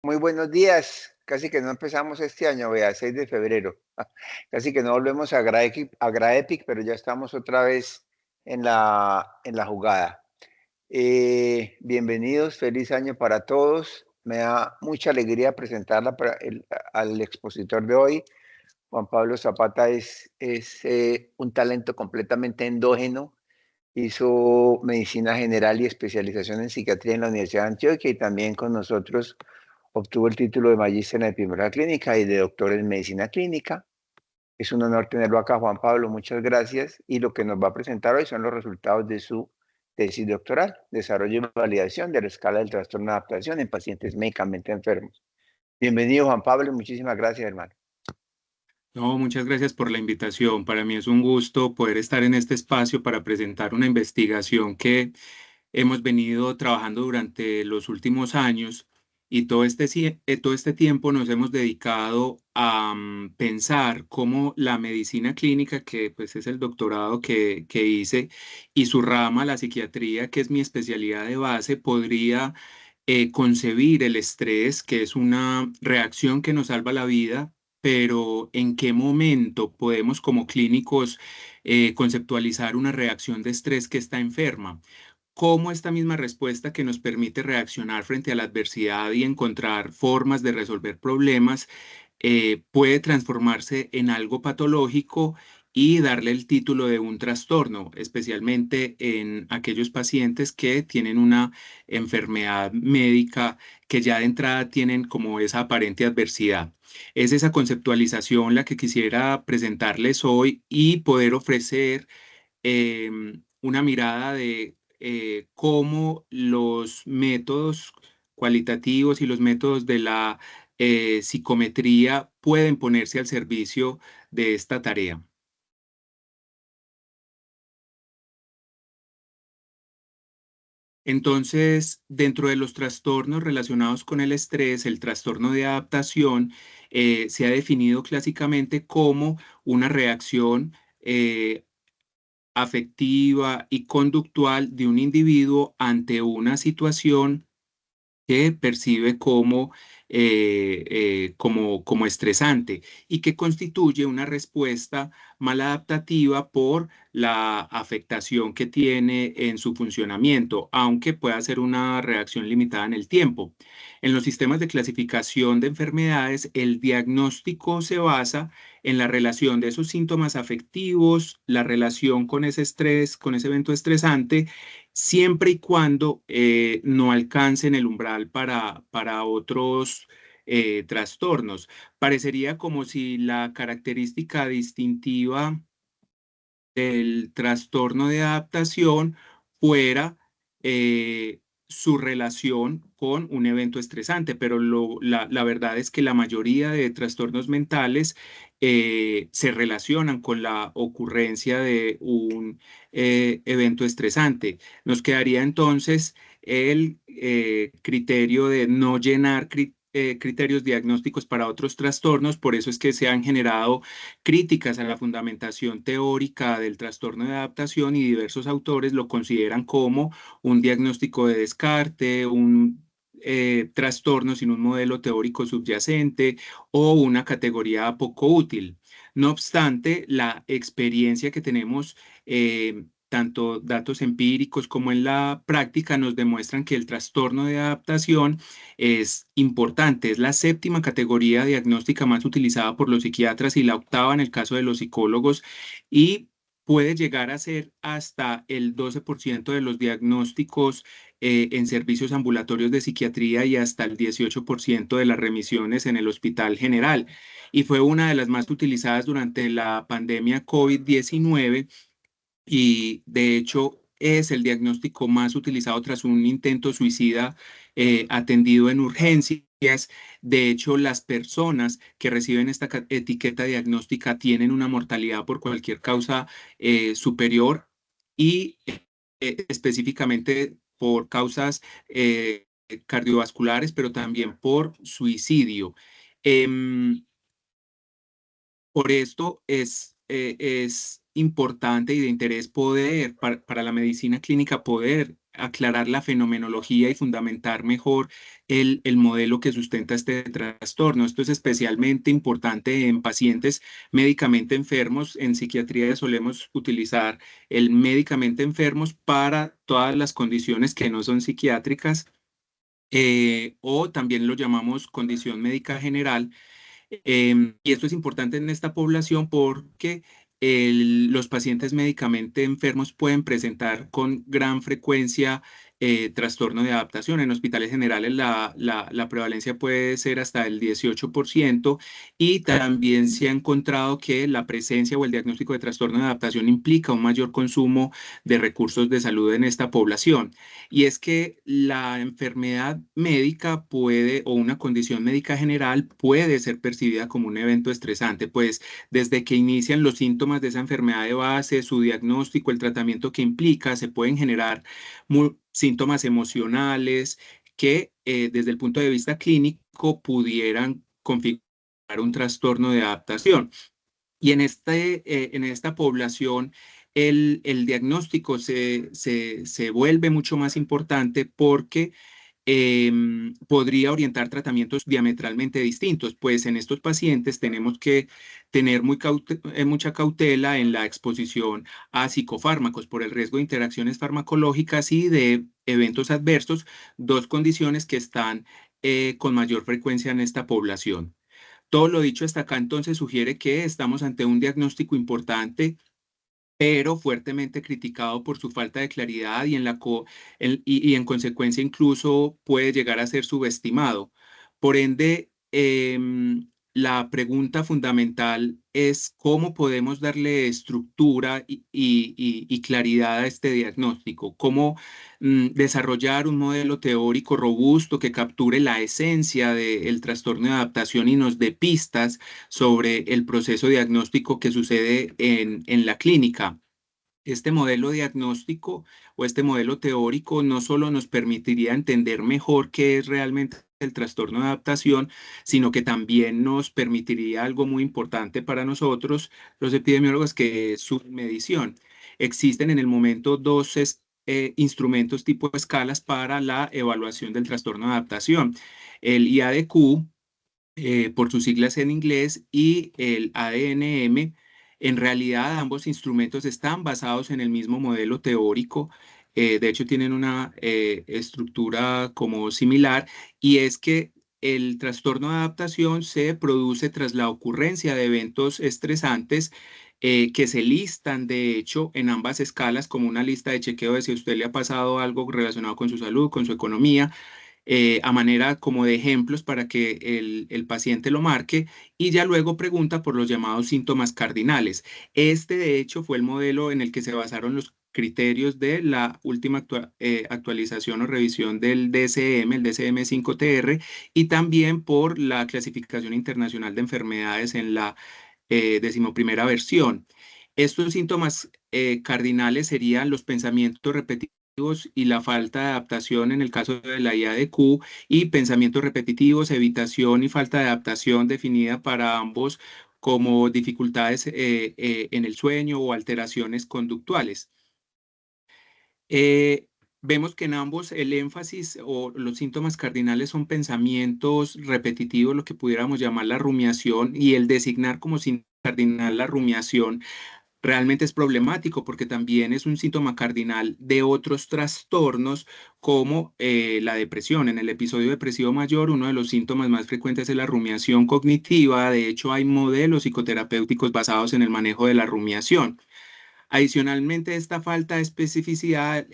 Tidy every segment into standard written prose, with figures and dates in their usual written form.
Muy buenos días. Casi que no empezamos este año, vea, 6 de febrero. Casi que no volvemos a Graepic, pero ya estamos otra vez en la jugada. Bienvenidos, feliz año para todos. Me da mucha alegría presentarla al expositor de hoy. Juan Pablo Zapata es un talento completamente endógeno. Hizo medicina general y especialización en psiquiatría en la Universidad de Antioquia y también con nosotros obtuvo el título de magíster en epidemiología clínica y de doctor en medicina clínica. Es un honor tenerlo acá, Juan Pablo. Muchas gracias. Y lo que nos va a presentar hoy son los resultados de su tesis doctoral, desarrollo y validación de la escala del trastorno de adaptación en pacientes médicamente enfermos. Bienvenido, Juan Pablo. Muchísimas gracias, hermano. No, muchas gracias por la invitación. Para mí es un gusto poder estar en este espacio para presentar una investigación que hemos venido trabajando durante los últimos años y todo este tiempo nos hemos dedicado a pensar cómo la medicina clínica, que pues es el doctorado que hice, y su rama, la psiquiatría, que es mi especialidad de base, podría concebir el estrés, que es una reacción que nos salva la vida, pero ¿en qué momento podemos como clínicos conceptualizar una reacción de estrés que está enferma? ¿Cómo esta misma respuesta que nos permite reaccionar frente a la adversidad y encontrar formas de resolver problemas puede transformarse en algo patológico y darle el título de un trastorno, especialmente en aquellos pacientes que tienen una enfermedad médica que ya de entrada tienen como esa aparente adversidad? Es esa conceptualización la que quisiera presentarles hoy y poder ofrecer una mirada de cómo los métodos cualitativos y los métodos de la psicometría pueden ponerse al servicio de esta tarea. Entonces, dentro de los trastornos relacionados con el estrés, el trastorno de adaptación se ha definido clásicamente como una reacción afectiva y conductual de un individuo ante una situación que percibe como estresante y que constituye una respuesta maladaptativa por la afectación que tiene en su funcionamiento, aunque pueda ser una reacción limitada en el tiempo. En los sistemas de clasificación de enfermedades, el diagnóstico se basa en la relación de esos síntomas afectivos, la relación con ese estrés, con ese evento estresante, siempre y cuando no alcancen el umbral para otros trastornos. Parecería como si la característica distintiva del trastorno de adaptación fuera su relación con un evento estresante, pero la verdad es que la mayoría de trastornos mentales se relacionan con la ocurrencia de un evento estresante. Nos quedaría entonces el criterio de no llenar criterios diagnósticos para otros trastornos, por eso es que se han generado críticas a la fundamentación teórica del trastorno de adaptación y diversos autores lo consideran como un diagnóstico de descarte, un trastorno sin un modelo teórico subyacente o una categoría poco útil. No obstante, la experiencia que tenemos, tanto datos empíricos como en la práctica, nos demuestran que el trastorno de adaptación es importante, es la séptima categoría diagnóstica más utilizada por los psiquiatras y la octava en el caso de los psicólogos y puede llegar a ser hasta el 12% de los diagnósticos en servicios ambulatorios de psiquiatría y hasta el 18% de las remisiones en el hospital general. Y fue una de las más utilizadas durante la pandemia COVID-19 y de hecho es el diagnóstico más utilizado tras un intento suicida atendido en urgencias. De hecho, las personas que reciben esta etiqueta diagnóstica tienen una mortalidad por cualquier causa superior y específicamente por causas cardiovasculares, pero también por suicidio. Em, por esto es importante y de interés poder, para la medicina clínica, poder aclarar la fenomenología y fundamentar mejor el modelo que sustenta este trastorno. Esto es especialmente importante en pacientes médicamente enfermos. En psiquiatría solemos utilizar el médicamente enfermos para todas las condiciones que no son psiquiátricas, o también lo llamamos condición médica general. Y esto es importante en esta población porque los pacientes médicamente enfermos pueden presentar con gran frecuencia trastorno de adaptación. En hospitales generales la prevalencia puede ser hasta el 18%, y también se ha encontrado que la presencia o el diagnóstico de trastorno de adaptación implica un mayor consumo de recursos de salud en esta población. Y es que la enfermedad médica puede, o una condición médica general, puede ser percibida como un evento estresante, pues desde que inician los síntomas de esa enfermedad de base, su diagnóstico, el tratamiento que implica, se pueden generar síntomas emocionales que desde el punto de vista clínico pudieran configurar un trastorno de adaptación. Y en esta población, el diagnóstico se vuelve mucho más importante porque podría orientar tratamientos diametralmente distintos. Pues en estos pacientes tenemos que tener mucha cautela en la exposición a psicofármacos por el riesgo de interacciones farmacológicas y de eventos adversos, dos condiciones que están con mayor frecuencia en esta población. Todo lo dicho hasta acá entonces sugiere que estamos ante un diagnóstico importante, pero fuertemente criticado por su falta de claridad y en consecuencia incluso puede llegar a ser subestimado. Por ende, la pregunta fundamental es cómo podemos darle estructura y claridad a este diagnóstico, cómo desarrollar un modelo teórico robusto que capture la esencia del trastorno de adaptación y nos dé pistas sobre el proceso diagnóstico que sucede en la clínica. Este modelo diagnóstico o este modelo teórico no solo nos permitiría entender mejor qué es realmente el trastorno de adaptación, sino que también nos permitiría algo muy importante para nosotros, los epidemiólogos, que es su medición. Existen en el momento dos instrumentos tipo escalas para la evaluación del trastorno de adaptación: el IADQ, por sus siglas en inglés, y el ADNM. En realidad, ambos instrumentos están basados en el mismo modelo teórico. De hecho, tienen una estructura como similar, y es que el trastorno de adaptación se produce tras la ocurrencia de eventos estresantes que se listan, de hecho, en ambas escalas como una lista de chequeo de si a usted le ha pasado algo relacionado con su salud, con su economía, a manera como de ejemplos para que el paciente lo marque, y ya luego pregunta por los llamados síntomas cardinales. Este, de hecho, fue el modelo en el que se basaron los criterios de la última actualización o revisión del DSM, el DSM-5-TR, y también por la clasificación internacional de enfermedades en la 11ª versión. Estos síntomas cardinales serían los pensamientos repetitivos y la falta de adaptación en el caso de la IADQ, y pensamientos repetitivos, evitación y falta de adaptación definida para ambos como dificultades en el sueño o alteraciones conductuales. Vemos que en ambos el énfasis o los síntomas cardinales son pensamientos repetitivos, lo que pudiéramos llamar la rumiación, y el designar como síntoma cardinal la rumiación realmente es problemático porque también es un síntoma cardinal de otros trastornos como la depresión. En el episodio depresivo mayor, uno de los síntomas más frecuentes es la rumiación cognitiva. De hecho, hay modelos psicoterapéuticos basados en el manejo de la rumiación. Adicionalmente, esta falta de especificidad,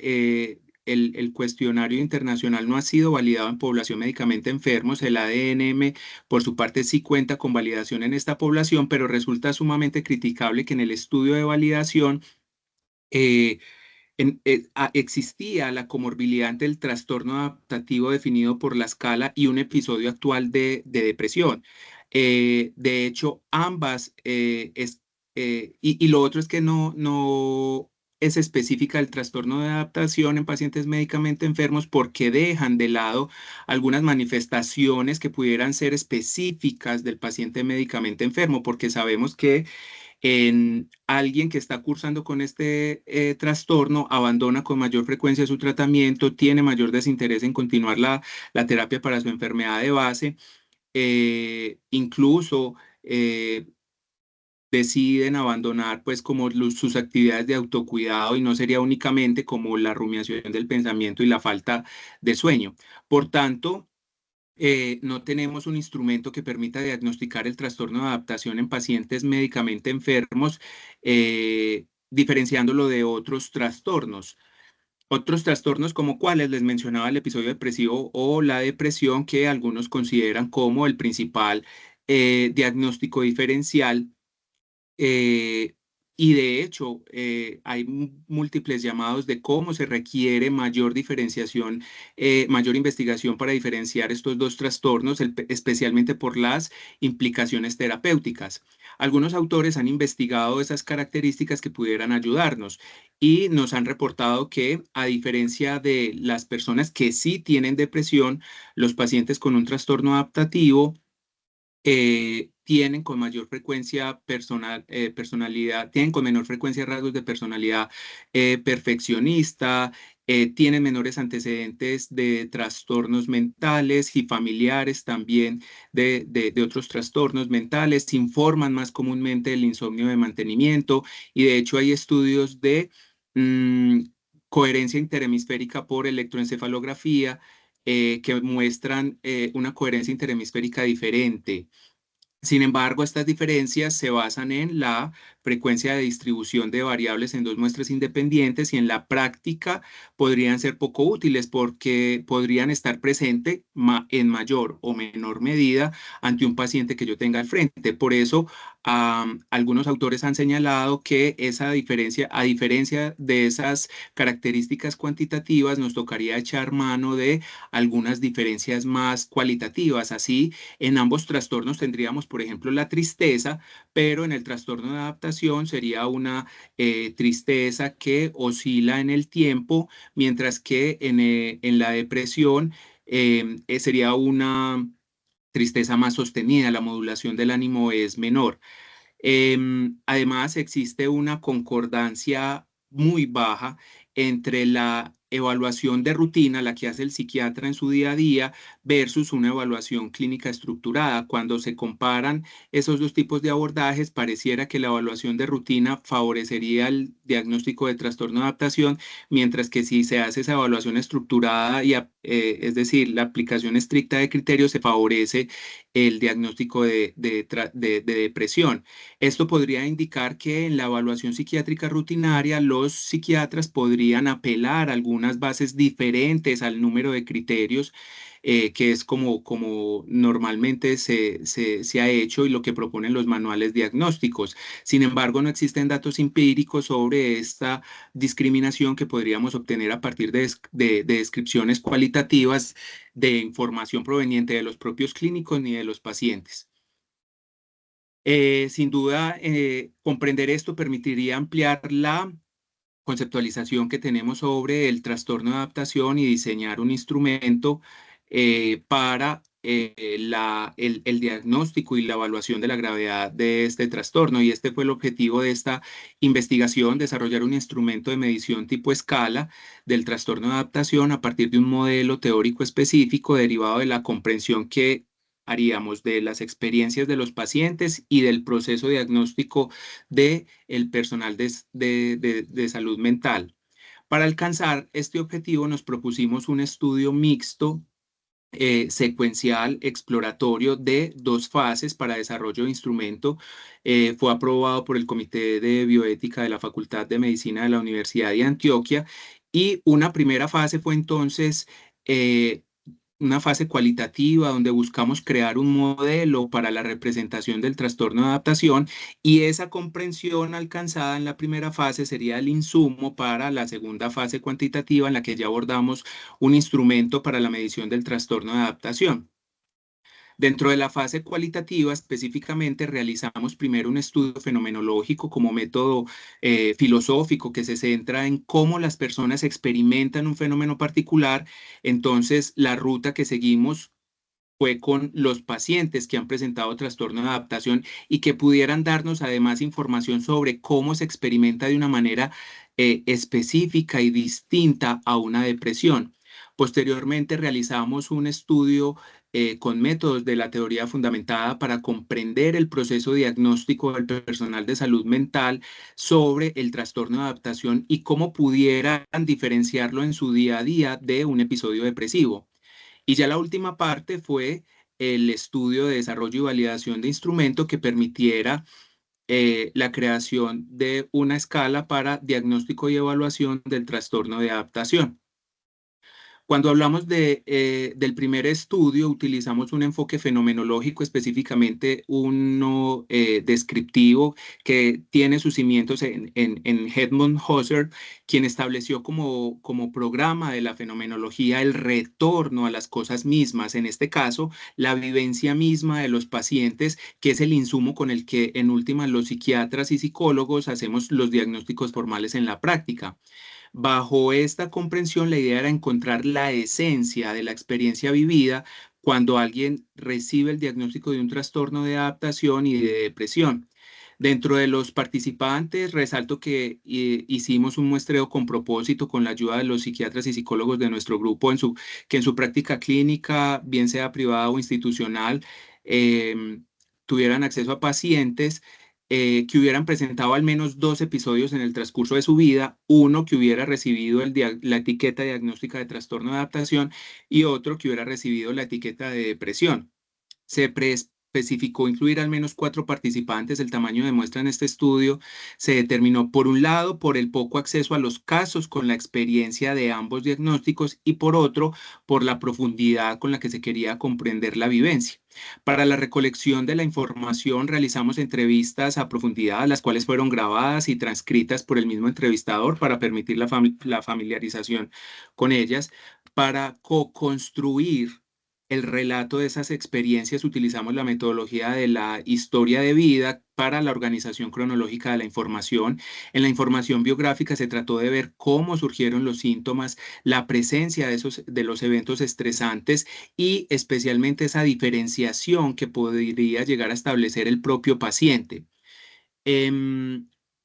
el cuestionario internacional no ha sido validado en población médicamente enfermos. El ADNM, por su parte, sí cuenta con validación en esta población, pero resulta sumamente criticable que en el estudio de validación eh, existía la comorbilidad entre el trastorno adaptativo definido por la escala y un episodio actual de depresión. De hecho, ambas, y lo otro es que no es específica el trastorno de adaptación en pacientes médicamente enfermos porque dejan de lado algunas manifestaciones que pudieran ser específicas del paciente médicamente enfermo, porque sabemos que en alguien que está cursando con este trastorno, abandona con mayor frecuencia su tratamiento, tiene mayor desinterés en continuar la terapia para su enfermedad de base, incluso deciden abandonar pues como sus actividades de autocuidado y no sería únicamente como la rumiación del pensamiento y la falta de sueño. Por tanto, no tenemos un instrumento que permita diagnosticar el trastorno de adaptación en pacientes médicamente enfermos, diferenciándolo de otros trastornos. Otros trastornos como cuáles les mencionaba el episodio depresivo o la depresión que algunos consideran como el principal diagnóstico diferencial eh, y de hecho, hay múltiples llamados de cómo se requiere mayor diferenciación, mayor investigación para diferenciar estos dos trastornos, especialmente por las implicaciones terapéuticas. Algunos autores han investigado esas características que pudieran ayudarnos y nos han reportado que, a diferencia de las personas que sí tienen depresión, los pacientes con un trastorno adaptativo tienen con mayor frecuencia personalidad, tienen con menor frecuencia rasgos de personalidad perfeccionista, tienen menores antecedentes de trastornos mentales y familiares también de otros trastornos mentales, se informan más comúnmente del insomnio de mantenimiento y de hecho hay estudios de mm, coherencia interhemisférica por electroencefalografía que muestran una coherencia interhemisférica diferente. Sin embargo, estas diferencias se basan en la frecuencia de distribución de variables en dos muestras independientes y en la práctica podrían ser poco útiles porque podrían estar presentes en mayor o menor medida ante un paciente que yo tenga al frente. Por eso, algunos autores han señalado que esa diferencia, a diferencia de esas características cuantitativas, nos tocaría echar mano de algunas diferencias más cualitativas. Así, en ambos trastornos tendríamos, por ejemplo, la tristeza, pero en el trastorno de adaptación sería una tristeza que oscila en el tiempo, mientras que en la depresión sería una tristeza más sostenida, la modulación del ánimo es menor. Además, existe una concordancia muy baja entre la evaluación de rutina, la que hace el psiquiatra en su día a día, versus una evaluación clínica estructurada. Cuando se comparan esos dos tipos de abordajes, pareciera que la evaluación de rutina favorecería el diagnóstico de trastorno de adaptación, mientras que si se hace esa evaluación estructurada, es decir, la aplicación estricta de criterios, se favorece el diagnóstico de depresión. Esto podría indicar que en la evaluación psiquiátrica rutinaria los psiquiatras podrían apelar a algunas bases diferentes al número de criterios, que es como normalmente se ha hecho y lo que proponen los manuales diagnósticos. Sin embargo, no existen datos empíricos sobre esta discriminación que podríamos obtener a partir de descripciones cualitativas de información proveniente de los propios clínicos ni de los pacientes. Sin duda, comprender esto permitiría ampliar la conceptualización que tenemos sobre el trastorno de adaptación y diseñar un instrumento para el diagnóstico y la evaluación de la gravedad de este trastorno. Y este fue el objetivo de esta investigación, desarrollar un instrumento de medición tipo escala del trastorno de adaptación a partir de un modelo teórico específico derivado de la comprensión que haríamos de las experiencias de los pacientes y del proceso diagnóstico del personal de salud mental. Para alcanzar este objetivo nos propusimos un estudio mixto secuencial exploratorio de dos fases para desarrollo de instrumento. Fue aprobado por el Comité de Bioética de la Facultad de Medicina de la Universidad de Antioquia y una primera fase fue entonces una fase cualitativa donde buscamos crear un modelo para la representación del trastorno de adaptación y esa comprensión alcanzada en la primera fase sería el insumo para la segunda fase cuantitativa en la que ya abordamos un instrumento para la medición del trastorno de adaptación. Dentro de la fase cualitativa, específicamente, realizamos primero un estudio fenomenológico como método filosófico que se centra en cómo las personas experimentan un fenómeno particular. Entonces, la ruta que seguimos fue con los pacientes que han presentado trastorno de adaptación y que pudieran darnos además información sobre cómo se experimenta de una manera específica y distinta a una depresión. Posteriormente realizamos un estudio con métodos de la teoría fundamentada para comprender el proceso diagnóstico del personal de salud mental sobre el trastorno de adaptación y cómo pudieran diferenciarlo en su día a día de un episodio depresivo. Y ya la última parte fue el estudio de desarrollo y validación de instrumento que permitiera la creación de una escala para diagnóstico y evaluación del trastorno de adaptación. Cuando hablamos del primer estudio, utilizamos un enfoque fenomenológico, específicamente uno descriptivo que tiene sus cimientos en Edmund Husserl, quien estableció como programa de la fenomenología el retorno a las cosas mismas, en este caso, la vivencia misma de los pacientes, que es el insumo con el que en últimas los psiquiatras y psicólogos hacemos los diagnósticos formales en la práctica. Bajo esta comprensión, la idea era encontrar la esencia de la experiencia vivida cuando alguien recibe el diagnóstico de un trastorno de adaptación y de depresión. Dentro de los participantes, resalto que hicimos un muestreo con propósito con la ayuda de los psiquiatras y psicólogos de nuestro grupo, que en su práctica clínica, bien sea privada o institucional, tuvieran acceso a pacientes que hubieran presentado al menos 2 episodios en el transcurso de su vida, uno que hubiera recibido la etiqueta diagnóstica de trastorno de adaptación y otro que hubiera recibido la etiqueta de depresión. Se especificó incluir al menos 4 participantes. El tamaño de muestra en este estudio se determinó, por un lado, por el poco acceso a los casos con la experiencia de ambos diagnósticos y por otro, por la profundidad con la que se quería comprender la vivencia. Para la recolección de la información realizamos entrevistas a profundidad, las cuales fueron grabadas y transcritas por el mismo entrevistador para permitir la familiarización con ellas. Para co-construir el relato de esas experiencias utilizamos la metodología de la historia de vida para la organización cronológica de la información. En la información biográfica se trató de ver cómo surgieron los síntomas, la presencia de los eventos estresantes y especialmente esa diferenciación que podría llegar a establecer el propio paciente.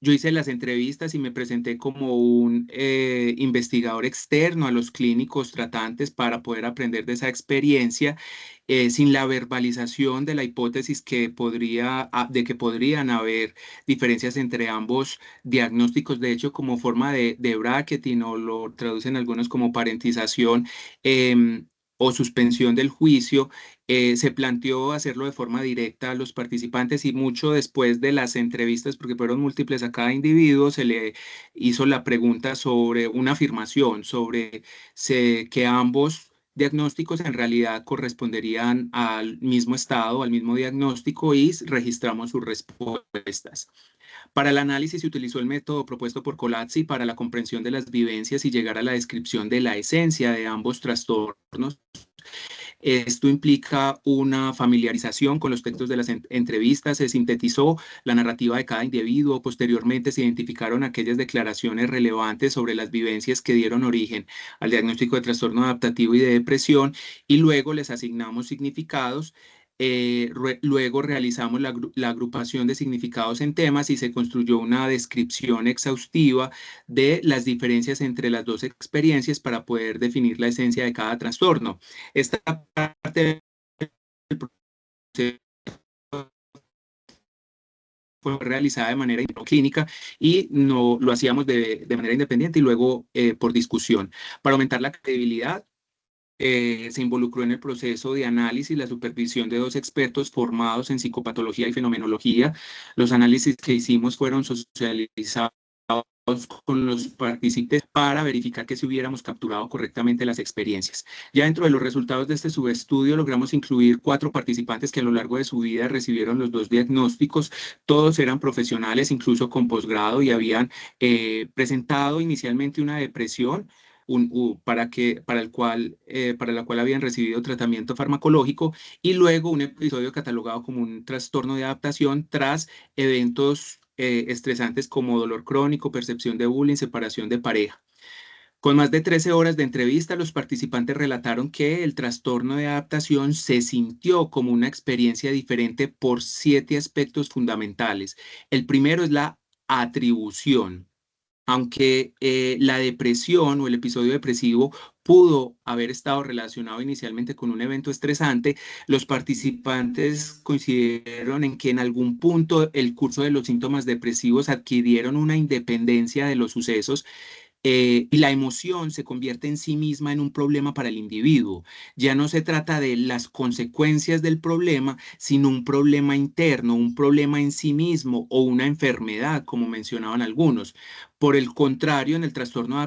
Yo hice las entrevistas y me presenté como un investigador externo a los clínicos tratantes para poder aprender de esa experiencia sin la verbalización de la hipótesis de que podrían haber diferencias entre ambos diagnósticos. De hecho, como forma de bracketing, o lo traducen algunos como parentización, o suspensión del juicio, se planteó hacerlo de forma directa a los participantes y mucho después de las entrevistas, porque fueron múltiples a cada individuo, se le hizo la pregunta sobre una afirmación, sobre que ambos diagnósticos en realidad corresponderían al mismo estado, al mismo diagnóstico, y registramos sus respuestas. Para el análisis se utilizó el método propuesto por Colazzi para la comprensión de las vivencias y llegar a la descripción de la esencia de ambos trastornos. Esto implica una familiarización con los textos de las entrevistas, se sintetizó la narrativa de cada individuo, posteriormente se identificaron aquellas declaraciones relevantes sobre las vivencias que dieron origen al diagnóstico de trastorno adaptativo y de depresión y luego les asignamos significados. Luego realizamos la agrupación de significados en temas y se construyó una descripción exhaustiva de las diferencias entre las dos experiencias para poder definir la esencia de cada trastorno. Esta parte del proceso fue realizada de manera clínica y no lo hacíamos de manera independiente y luego por discusión. Para aumentar la credibilidad, se involucró en el proceso de análisis la supervisión de 2 expertos formados en psicopatología y fenomenología. Los análisis que hicimos fueron socializados con los participantes para verificar que si hubiéramos capturado correctamente las experiencias. Ya dentro de los resultados de este subestudio logramos incluir 4 participantes que a lo largo de su vida recibieron los 2 diagnósticos. Todos eran profesionales, incluso con posgrado, y habían presentado inicialmente una depresión para la cual habían recibido tratamiento farmacológico y luego un episodio catalogado como un trastorno de adaptación tras eventos estresantes como dolor crónico, percepción de bullying, separación de pareja. Con más de 13 horas de entrevista, los participantes relataron que el trastorno de adaptación se sintió como una experiencia diferente por 7 aspectos fundamentales. El primero es la atribución. Aunque la depresión o el episodio depresivo pudo haber estado relacionado inicialmente con un evento estresante, los participantes coincidieron en que en algún punto el curso de los síntomas depresivos adquirieron una independencia de los sucesos, y la emoción se convierte en sí misma en un problema para el individuo. Ya no se trata de las consecuencias del problema, sino un problema interno, un problema en sí mismo o una enfermedad, como mencionaban algunos. Por el contrario, en el trastorno de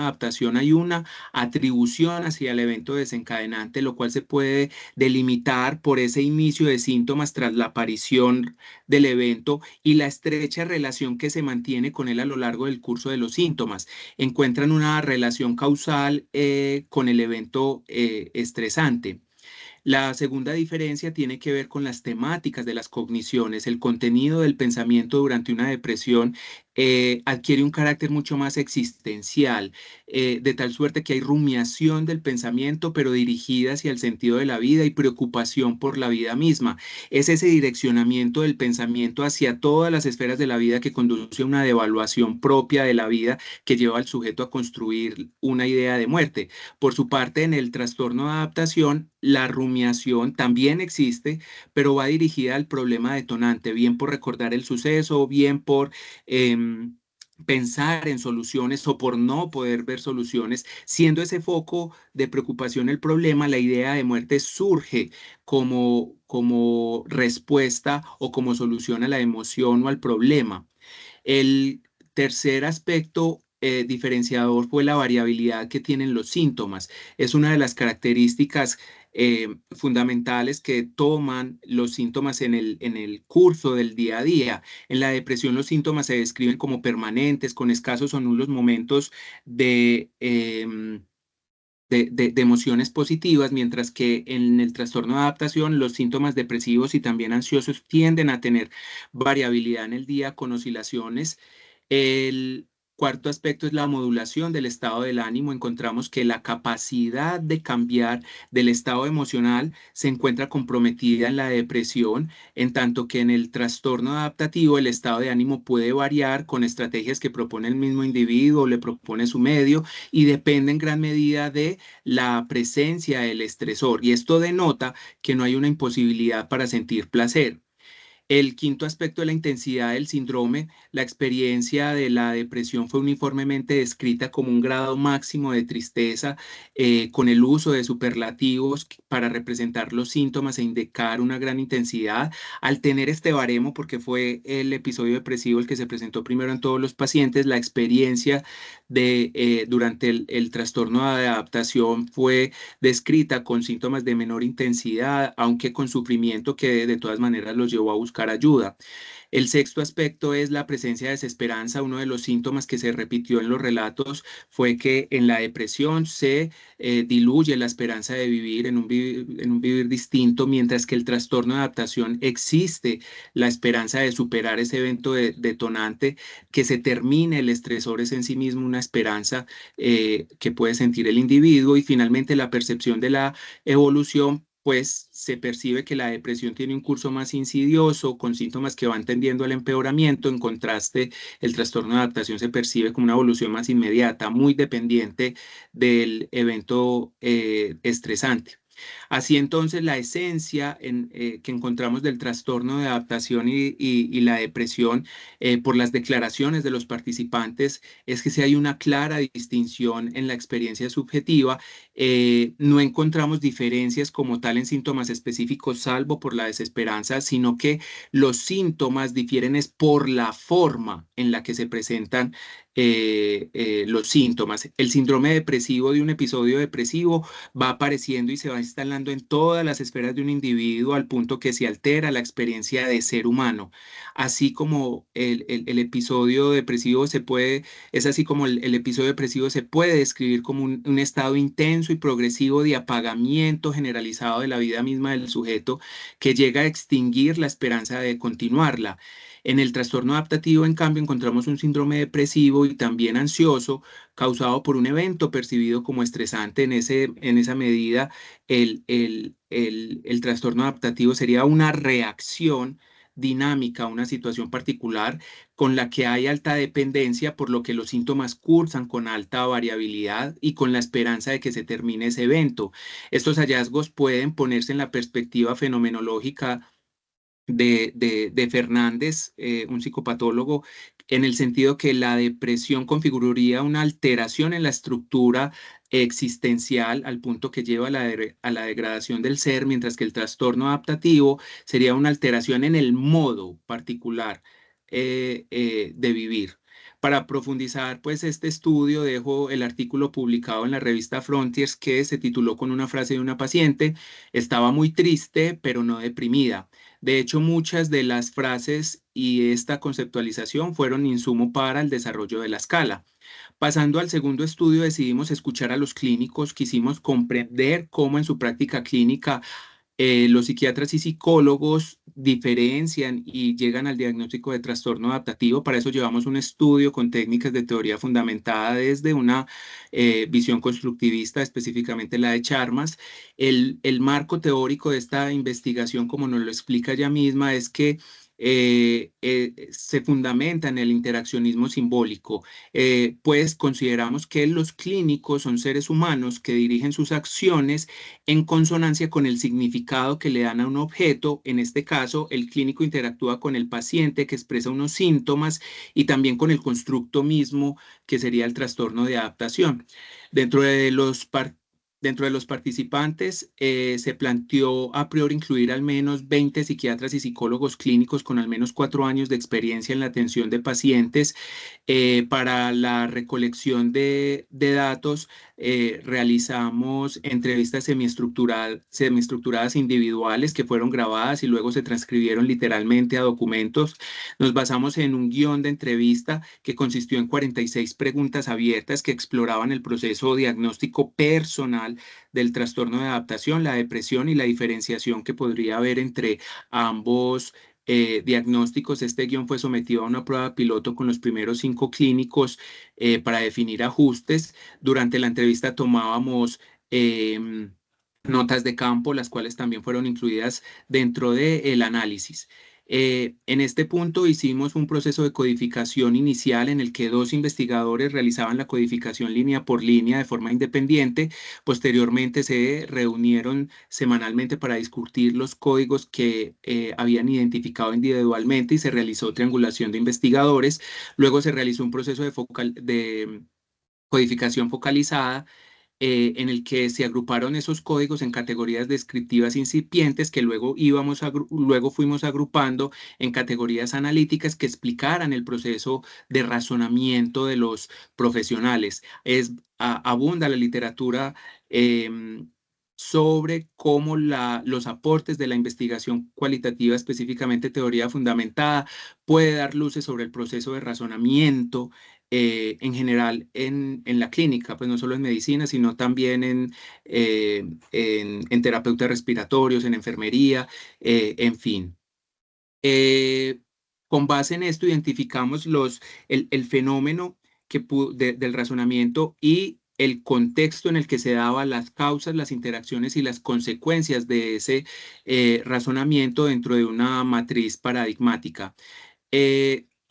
adaptación hay una atribución hacia el evento desencadenante, lo cual se puede delimitar por ese inicio de síntomas tras la aparición del evento y la estrecha relación que se mantiene con él a lo largo del curso de los síntomas. Encuentran una relación causal con el evento estresante. La segunda diferencia tiene que ver con las temáticas de las cogniciones. El contenido del pensamiento durante una depresión adquiere un carácter mucho más existencial, de tal suerte que hay rumiación del pensamiento, pero dirigida hacia el sentido de la vida y preocupación por la vida misma. Es ese direccionamiento del pensamiento hacia todas las esferas de la vida que conduce a una devaluación propia de la vida que lleva al sujeto a construir una idea de muerte. Por su parte, en el trastorno de adaptación, la rumiación también existe, pero va dirigida al problema detonante, bien por recordar el suceso, bien por pensar en soluciones o por no poder ver soluciones. Siendo ese foco de preocupación el problema, la idea de muerte surge como respuesta o como solución a la emoción o al problema. El tercer aspecto diferenciador fue la variabilidad que tienen los síntomas. Es una de las características fundamentales que toman los síntomas en el curso del día a día. En la depresión los síntomas se describen como permanentes, con escasos o nulos momentos de emociones positivas, mientras que en el trastorno de adaptación los síntomas depresivos y también ansiosos tienden a tener variabilidad en el día con oscilaciones. El cuarto aspecto es la modulación del estado del ánimo. Encontramos que la capacidad de cambiar del estado emocional se encuentra comprometida en la depresión, en tanto que en el trastorno adaptativo el estado de ánimo puede variar con estrategias que propone el mismo individuo, le propone su medio y depende en gran medida de la presencia del estresor. Y esto denota que no hay una imposibilidad para sentir placer. El quinto aspecto de la intensidad del síndrome, la experiencia de la depresión fue uniformemente descrita como un grado máximo de tristeza, con el uso de superlativos para representar los síntomas e indicar una gran intensidad. Al tener este baremo, porque fue el episodio depresivo el que se presentó primero en todos los pacientes, la experiencia durante el trastorno de adaptación fue descrita con síntomas de menor intensidad, aunque con sufrimiento que de todas maneras los llevó a buscar ayuda. El sexto aspecto es la presencia de desesperanza. Uno de los síntomas que se repitió en los relatos fue que en la depresión se diluye la esperanza de vivir en un vivir distinto, mientras que el trastorno de adaptación existe la esperanza de superar ese evento detonante, que se termine el estresor es en sí mismo una esperanza que puede sentir el individuo. Y finalmente la percepción de la evolución, pues se percibe que la depresión tiene un curso más insidioso, con síntomas que van tendiendo al empeoramiento. En contraste, el trastorno de adaptación se percibe como una evolución más inmediata, muy dependiente del evento estresante. Así entonces, la esencia que encontramos del trastorno de adaptación y la depresión, por las declaraciones de los participantes, es que si hay una clara distinción en la experiencia subjetiva. No encontramos diferencias como tal en síntomas específicos, salvo por la desesperanza, sino que los síntomas difieren es por la forma en la que se presentan los síntomas. El síndrome depresivo de un episodio depresivo va apareciendo y se va instalando en todas las esferas de un individuo al punto que se altera la experiencia de ser humano. Así como el episodio depresivo es así como el episodio depresivo se puede describir como un estado intenso y progresivo de apagamiento generalizado de la vida misma del sujeto, que llega a extinguir la esperanza de continuarla. En el trastorno adaptativo, en cambio, encontramos un síndrome depresivo y también ansioso causado por un evento percibido como estresante. En esa medida, el trastorno adaptativo sería una reacción dinámica a una situación particular con la que hay alta dependencia, por lo que los síntomas cursan con alta variabilidad y con la esperanza de que se termine ese evento. Estos hallazgos pueden ponerse en la perspectiva fenomenológica de Fernández, un psicopatólogo, en el sentido que la depresión configuraría una alteración en la estructura existencial al punto que lleva a a la degradación del ser, mientras que el trastorno adaptativo sería una alteración en el modo particular de vivir. Para profundizar, pues, este estudio, dejo el artículo publicado en la revista Frontiers que se tituló con una frase de una paciente: estaba muy triste, pero no deprimida. De hecho, muchas de las frases y esta conceptualización fueron insumo para el desarrollo de la escala. Pasando al segundo estudio, decidimos escuchar a los clínicos, quisimos comprender cómo en su práctica clínica los psiquiatras y psicólogos diferencian y llegan al diagnóstico de trastorno adaptativo. Para eso llevamos un estudio con técnicas de teoría fundamentada desde una visión constructivista, específicamente la de Charmas. El marco teórico de esta investigación, como nos lo explica ella misma, es que se fundamenta en el interaccionismo simbólico, pues consideramos que los clínicos son seres humanos que dirigen sus acciones en consonancia con el significado que le dan a un objeto. En este caso, el clínico interactúa con el paciente que expresa unos síntomas y también con el constructo mismo, que sería el trastorno de adaptación. Dentro de los Dentro de los participantes, se planteó a priori incluir al menos 20 psiquiatras y psicólogos clínicos con al menos 4 años de experiencia en la atención de pacientes. Para la recolección de datos, realizamos entrevistas semiestructuradas individuales que fueron grabadas y luego se transcribieron literalmente a documentos. Nos basamos en un guión de entrevista que consistió en 46 preguntas abiertas que exploraban el proceso diagnóstico personal del trastorno de adaptación, la depresión y la diferenciación que podría haber entre ambos diagnósticos. Este guión fue sometido a una prueba piloto con los primeros 5 clínicos para definir ajustes. Durante la entrevista tomábamos notas de campo, las cuales también fueron incluidas dentro del análisis. En este punto hicimos un proceso de codificación inicial en el que 2 investigadores realizaban la codificación línea por línea de forma independiente. Posteriormente se reunieron semanalmente para discutir los códigos que habían identificado individualmente y se realizó triangulación de investigadores. Luego se realizó un proceso de codificación focalizada en el que se agruparon esos códigos en categorías descriptivas incipientes que luego fuimos agrupando en categorías analíticas que explicaran el proceso de razonamiento de los profesionales. Abunda la literatura sobre cómo los aportes de la investigación cualitativa, específicamente teoría fundamentada, puede dar luces sobre el proceso de razonamiento en general en la clínica, pues no solo en medicina, sino también en terapeutas respiratorios, en enfermería, en fin. Con base en esto identificamos el fenómeno del razonamiento y el contexto en el que se daban las causas, las interacciones y las consecuencias de ese razonamiento dentro de una matriz paradigmática.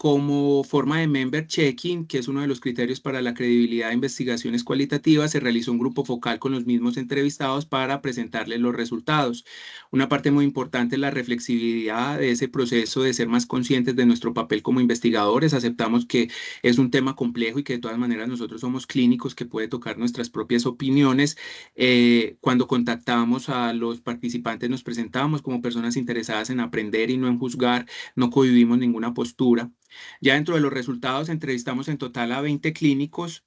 Como forma de member checking, que es uno de los criterios para la credibilidad de investigaciones cualitativas, se realizó un grupo focal con los mismos entrevistados para presentarles los resultados. Una parte muy importante es la reflexividad de ese proceso de ser más conscientes de nuestro papel como investigadores. Aceptamos que es un tema complejo y que de todas maneras nosotros somos clínicos, que puede tocar nuestras propias opiniones. Cuando contactamos a los participantes nos presentamos como personas interesadas en aprender y no en juzgar, no cohibimos ninguna postura. Ya dentro de los resultados entrevistamos en total a 20 clínicos,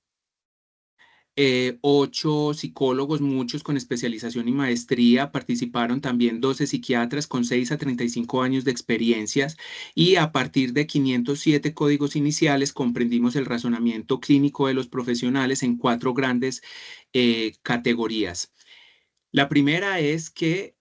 8 psicólogos, muchos con especialización y maestría. Participaron también 12 psiquiatras con 6 a 35 años de experiencias, y a partir de 507 códigos iniciales comprendimos el razonamiento clínico de los profesionales en 4 grandes categorías. La primera es que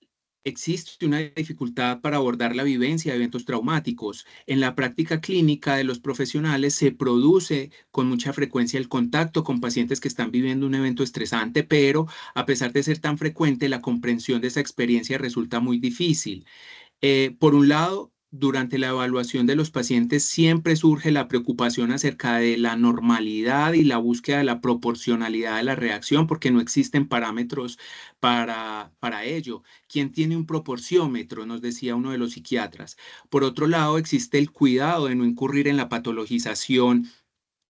Existe una dificultad para abordar la vivencia de eventos traumáticos. En la práctica clínica de los profesionales se produce con mucha frecuencia el contacto con pacientes que están viviendo un evento estresante, pero a pesar de ser tan frecuente, la comprensión de esa experiencia resulta muy difícil. Por un lado, durante la evaluación de los pacientes siempre surge la preocupación acerca de la normalidad y la búsqueda de la proporcionalidad de la reacción, porque no existen parámetros para ello. ¿Quién tiene un proporciómetro? Nos decía uno de los psiquiatras. Por otro lado, existe el cuidado de no incurrir en la patologización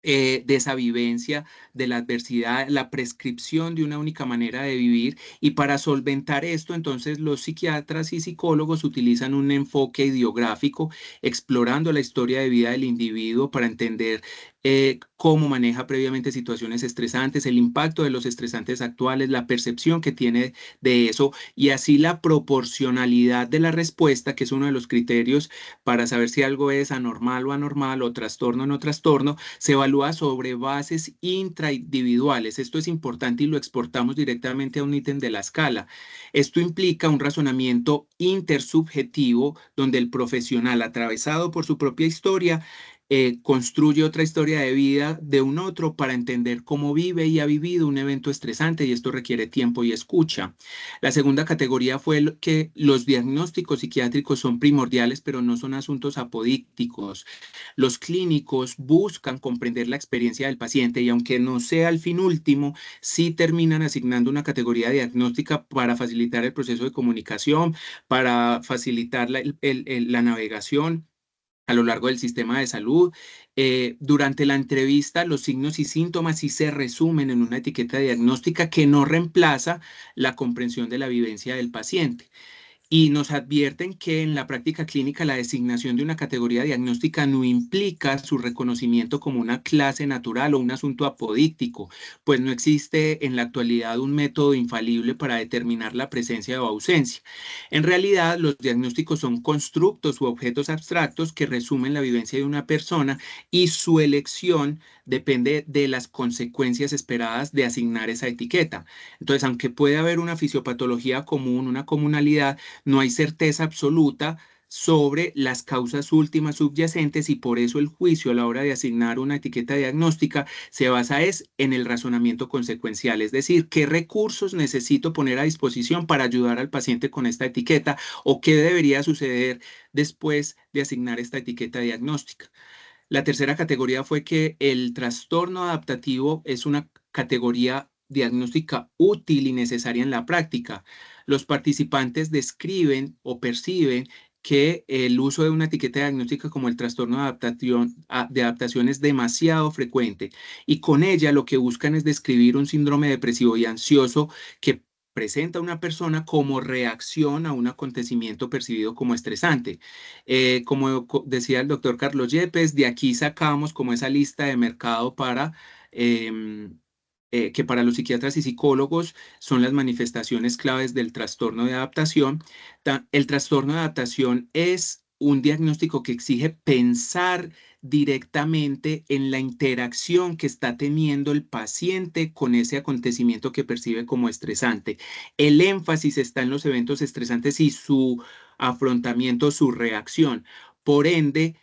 de esa vivencia, de la adversidad, la prescripción de una única manera de vivir. Y para solventar esto, entonces los psiquiatras y psicólogos utilizan un enfoque ideográfico, explorando la historia de vida del individuo para entender cómo maneja previamente situaciones estresantes, el impacto de los estresantes actuales, la percepción que tiene de eso y así la proporcionalidad de la respuesta, que es uno de los criterios para saber si algo es anormal o anormal o trastorno o no trastorno, se evalúa sobre bases intraindividuales. Esto es importante y lo exportamos directamente a un ítem de la escala. Esto implica un razonamiento intersubjetivo donde el profesional, atravesado por su propia historia, construye otra historia de vida de un otro para entender cómo vive y ha vivido un evento estresante, y esto requiere tiempo y escucha. La segunda categoría fue que los diagnósticos psiquiátricos son primordiales, pero no son asuntos apodícticos. Los clínicos buscan comprender la experiencia del paciente y aunque no sea el fin último, sí terminan asignando una categoría diagnóstica para facilitar el proceso de comunicación, para facilitar la navegación a lo largo del sistema de salud. Durante la entrevista, los signos y síntomas sí se resumen en una etiqueta diagnóstica que no reemplaza la comprensión de la vivencia del paciente. Y nos advierten que en la práctica clínica la designación de una categoría diagnóstica no implica su reconocimiento como una clase natural o un asunto apodíctico, pues no existe en la actualidad un método infalible para determinar la presencia o ausencia. En realidad, los diagnósticos son constructos u objetos abstractos que resumen la vivencia de una persona y su elección depende de las consecuencias esperadas de asignar esa etiqueta. Entonces, aunque puede haber una fisiopatología común, una comunalidad, no hay certeza absoluta sobre las causas últimas subyacentes y por eso el juicio a la hora de asignar una etiqueta diagnóstica se basa en el razonamiento consecuencial, es decir, qué recursos necesito poner a disposición para ayudar al paciente con esta etiqueta o qué debería suceder después de asignar esta etiqueta diagnóstica. La tercera categoría fue que el trastorno adaptativo es una categoría diagnóstica útil y necesaria en la práctica. Los participantes describen o perciben que el uso de una etiqueta diagnóstica como el trastorno de adaptación es demasiado frecuente y con ella lo que buscan es describir un síndrome depresivo y ansioso que presenta una persona como reacción a un acontecimiento percibido como estresante. Como decía el doctor Carlos Yepes, de aquí sacamos como esa lista de mercado para em, que para los psiquiatras y psicólogos son las manifestaciones claves del trastorno de adaptación. El trastorno de adaptación es un diagnóstico que exige pensar directamente en la interacción que está teniendo el paciente con ese acontecimiento que percibe como estresante. El énfasis está en los eventos estresantes y su afrontamiento, su reacción. Por ende,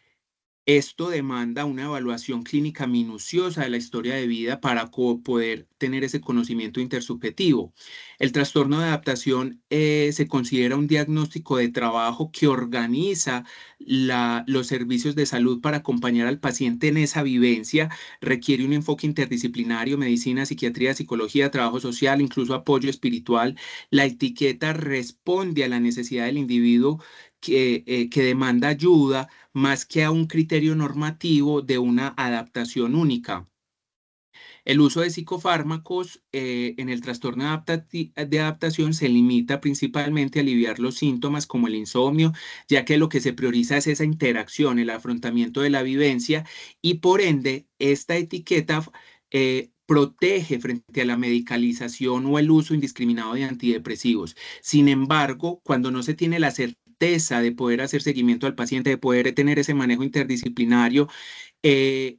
esto demanda una evaluación clínica minuciosa de la historia de vida para poder tener ese conocimiento intersubjetivo. El trastorno de adaptación se considera un diagnóstico de trabajo que organiza los servicios de salud para acompañar al paciente en esa vivencia. Requiere un enfoque interdisciplinario, medicina, psiquiatría, psicología, trabajo social, incluso apoyo espiritual. La etiqueta responde a la necesidad del individuo que demanda ayuda más que a un criterio normativo de una adaptación única. El uso de psicofármacos en el trastorno de adaptación se limita principalmente a aliviar los síntomas como el insomnio, ya que lo que se prioriza es esa interacción, el afrontamiento de la vivencia y por ende esta etiqueta protege frente a la medicalización o el uso indiscriminado de antidepresivos. Sin embargo, cuando no se tiene la certeza de poder hacer seguimiento al paciente, de poder tener ese manejo interdisciplinario, eh,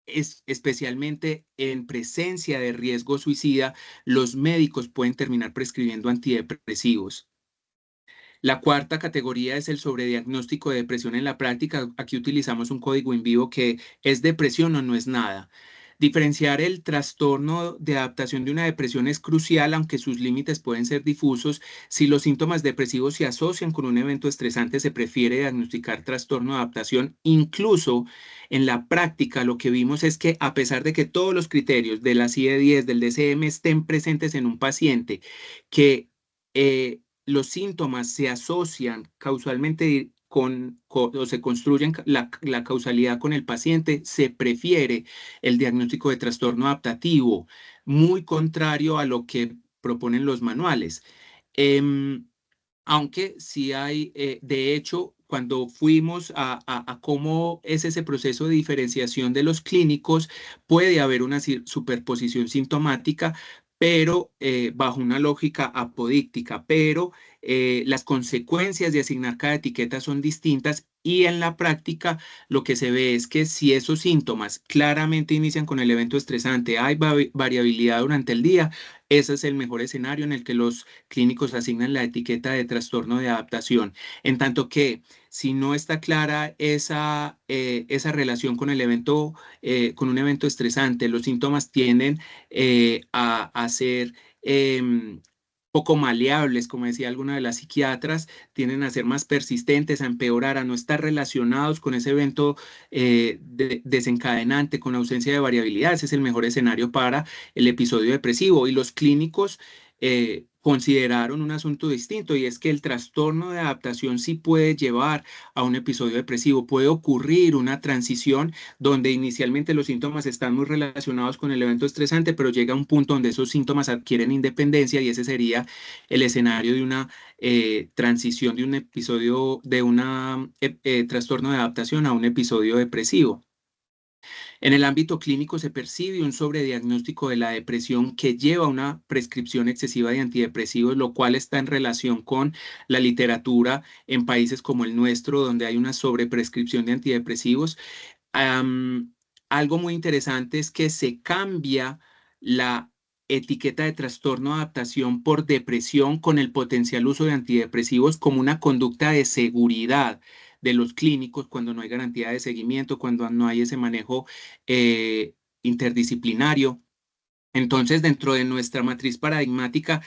especialmente en presencia de riesgo suicida, los médicos pueden terminar prescribiendo antidepresivos. La cuarta categoría es el sobrediagnóstico de depresión en la práctica. Aquí utilizamos un código in vivo que es depresión o no es nada. Diferenciar el trastorno de adaptación de una depresión es crucial, aunque sus límites pueden ser difusos. Si los síntomas depresivos se asocian con un evento estresante, se prefiere diagnosticar trastorno de adaptación. Incluso en la práctica, lo que vimos es que a pesar de que todos los criterios de la CIE-10, del DSM estén presentes en un paciente, que los síntomas se asocian causalmente o se construyen la causalidad con el paciente, se prefiere el diagnóstico de trastorno adaptativo, muy contrario a lo que proponen los manuales. Aunque sí hay, de hecho, cuando fuimos a cómo es ese proceso de diferenciación de los clínicos, puede haber una superposición sintomática, pero bajo una lógica apodíctica, pero las consecuencias de asignar cada etiqueta son distintas y en la práctica lo que se ve es que si esos síntomas claramente inician con el evento estresante, hay variabilidad durante el día, ese es el mejor escenario en el que los clínicos asignan la etiqueta de trastorno de adaptación. En tanto que si no está clara esa relación con el evento, con un evento estresante, los síntomas tienden a ser poco maleables, como decía alguna de las psiquiatras, tienden a ser más persistentes, a empeorar, a no estar relacionados con ese evento desencadenante, con ausencia de variabilidad. Ese es el mejor escenario para el episodio depresivo. Y los clínicos consideraron un asunto distinto, y es que el trastorno de adaptación sí puede llevar a un episodio depresivo. Puede ocurrir una transición donde inicialmente los síntomas están muy relacionados con el evento estresante, pero llega un punto donde esos síntomas adquieren independencia, y ese sería el escenario de una transición de un episodio, de un trastorno de adaptación a un episodio depresivo. En el ámbito clínico se percibe un sobrediagnóstico de la depresión que lleva a una prescripción excesiva de antidepresivos, lo cual está en relación con la literatura en países como el nuestro, donde hay una sobreprescripción de antidepresivos. Algo muy interesante es que se cambia la etiqueta de trastorno de adaptación por depresión con el potencial uso de antidepresivos como una conducta de seguridad de los clínicos cuando no hay garantía de seguimiento, cuando no hay ese manejo interdisciplinario. Entonces, dentro de nuestra matriz paradigmática,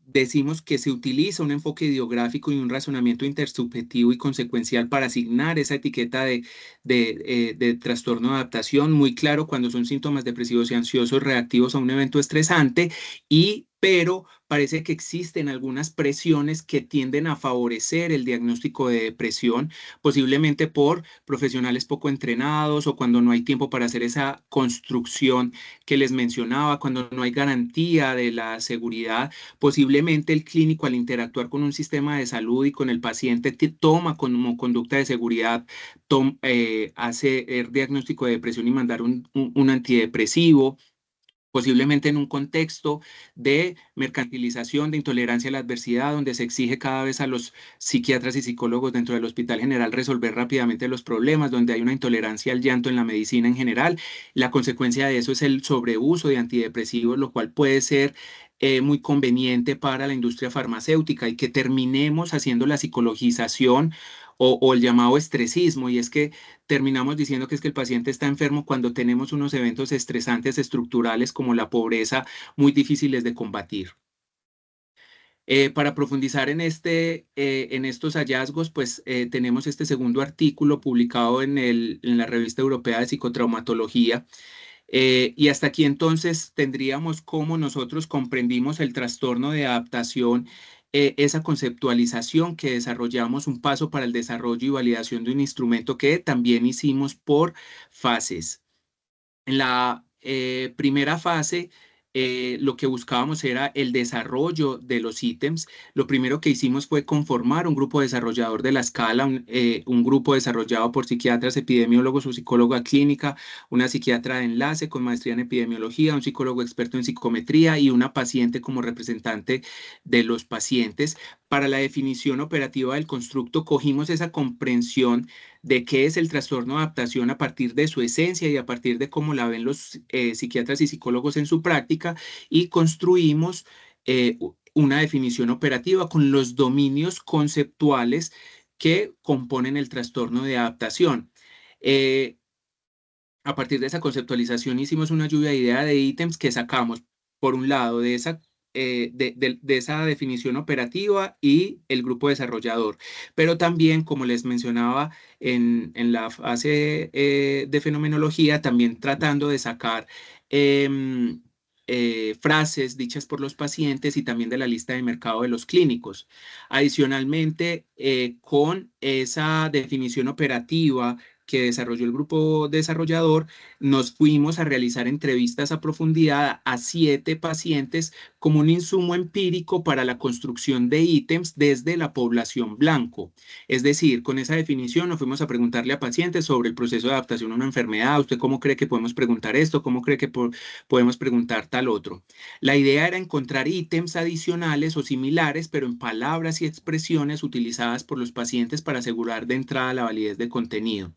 decimos que se utiliza un enfoque ideográfico y un razonamiento intersubjetivo y consecuencial para asignar esa etiqueta de trastorno de adaptación, muy claro cuando son síntomas depresivos y ansiosos reactivos a un evento estresante, pero parece que existen algunas presiones que tienden a favorecer el diagnóstico de depresión, posiblemente por profesionales poco entrenados o cuando no hay tiempo para hacer esa construcción que les mencionaba, cuando no hay garantía de la seguridad. Posiblemente el clínico, al interactuar con un sistema de salud y con el paciente, toma como conducta de seguridad, hace el diagnóstico de depresión y mandar un antidepresivo, posiblemente en un contexto de mercantilización, de intolerancia a la adversidad, donde se exige cada vez a los psiquiatras y psicólogos dentro del Hospital General resolver rápidamente los problemas, donde hay una intolerancia al llanto en la medicina en general. La consecuencia de eso es el sobreuso de antidepresivos, lo cual puede ser muy conveniente para la industria farmacéutica, y que terminemos haciendo la psicologización o el llamado estresismo, y es que terminamos diciendo que es que el paciente está enfermo cuando tenemos unos eventos estresantes estructurales como la pobreza muy difíciles de combatir. Para profundizar en estos hallazgos, pues tenemos este segundo artículo publicado en la Revista Europea de Psicotraumatología. Y hasta aquí entonces tendríamos cómo nosotros comprendimos el trastorno de adaptación, esa conceptualización que desarrollamos, un paso para el desarrollo y validación de un instrumento que también hicimos por fases. En la primera fase, lo que buscábamos era el desarrollo de los ítems. Lo primero que hicimos fue conformar un grupo desarrollador de la escala, un grupo desarrollado por psiquiatras, epidemiólogos o psicóloga clínica, una psiquiatra de enlace con maestría en epidemiología, un psicólogo experto en psicometría y una paciente como representante de los pacientes. Para la definición operativa del constructo, cogimos esa comprensión de qué es el trastorno de adaptación a partir de su esencia y a partir de cómo la ven los psiquiatras y psicólogos en su práctica, y construimos una definición operativa con los dominios conceptuales que componen el trastorno de adaptación. A partir de esa conceptualización hicimos una lluvia de ideas de ítems que sacamos, por un lado, de esa definición operativa y el grupo desarrollador, pero también, como les mencionaba en la fase de fenomenología, también tratando de sacar em, frases dichas por los pacientes y también de la lista de mercado de los clínicos. Adicionalmente, con esa definición operativa que desarrolló el grupo desarrollador, nos fuimos a realizar entrevistas a profundidad a 7 pacientes como un insumo empírico para la construcción de ítems desde la población blanco. Es decir, con esa definición nos fuimos a preguntarle a pacientes sobre el proceso de adaptación a una enfermedad. ¿Usted cómo cree que podemos preguntar esto? ¿Cómo cree que podemos preguntar tal otro? La idea era encontrar ítems adicionales o similares, pero en palabras y expresiones utilizadas por los pacientes para asegurar de entrada la validez de contenido.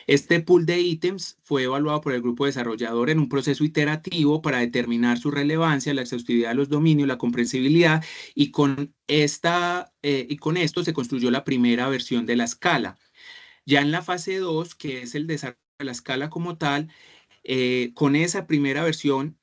Este pool de ítems fue evaluado por el grupo desarrollador en un proceso iterativo para determinar su relevancia, la exhaustividad de los dominios, la comprensibilidad, y con esto se construyó la primera versión de la escala. Ya en la fase 2, que es el desarrollo de la escala como tal, con esa primera versión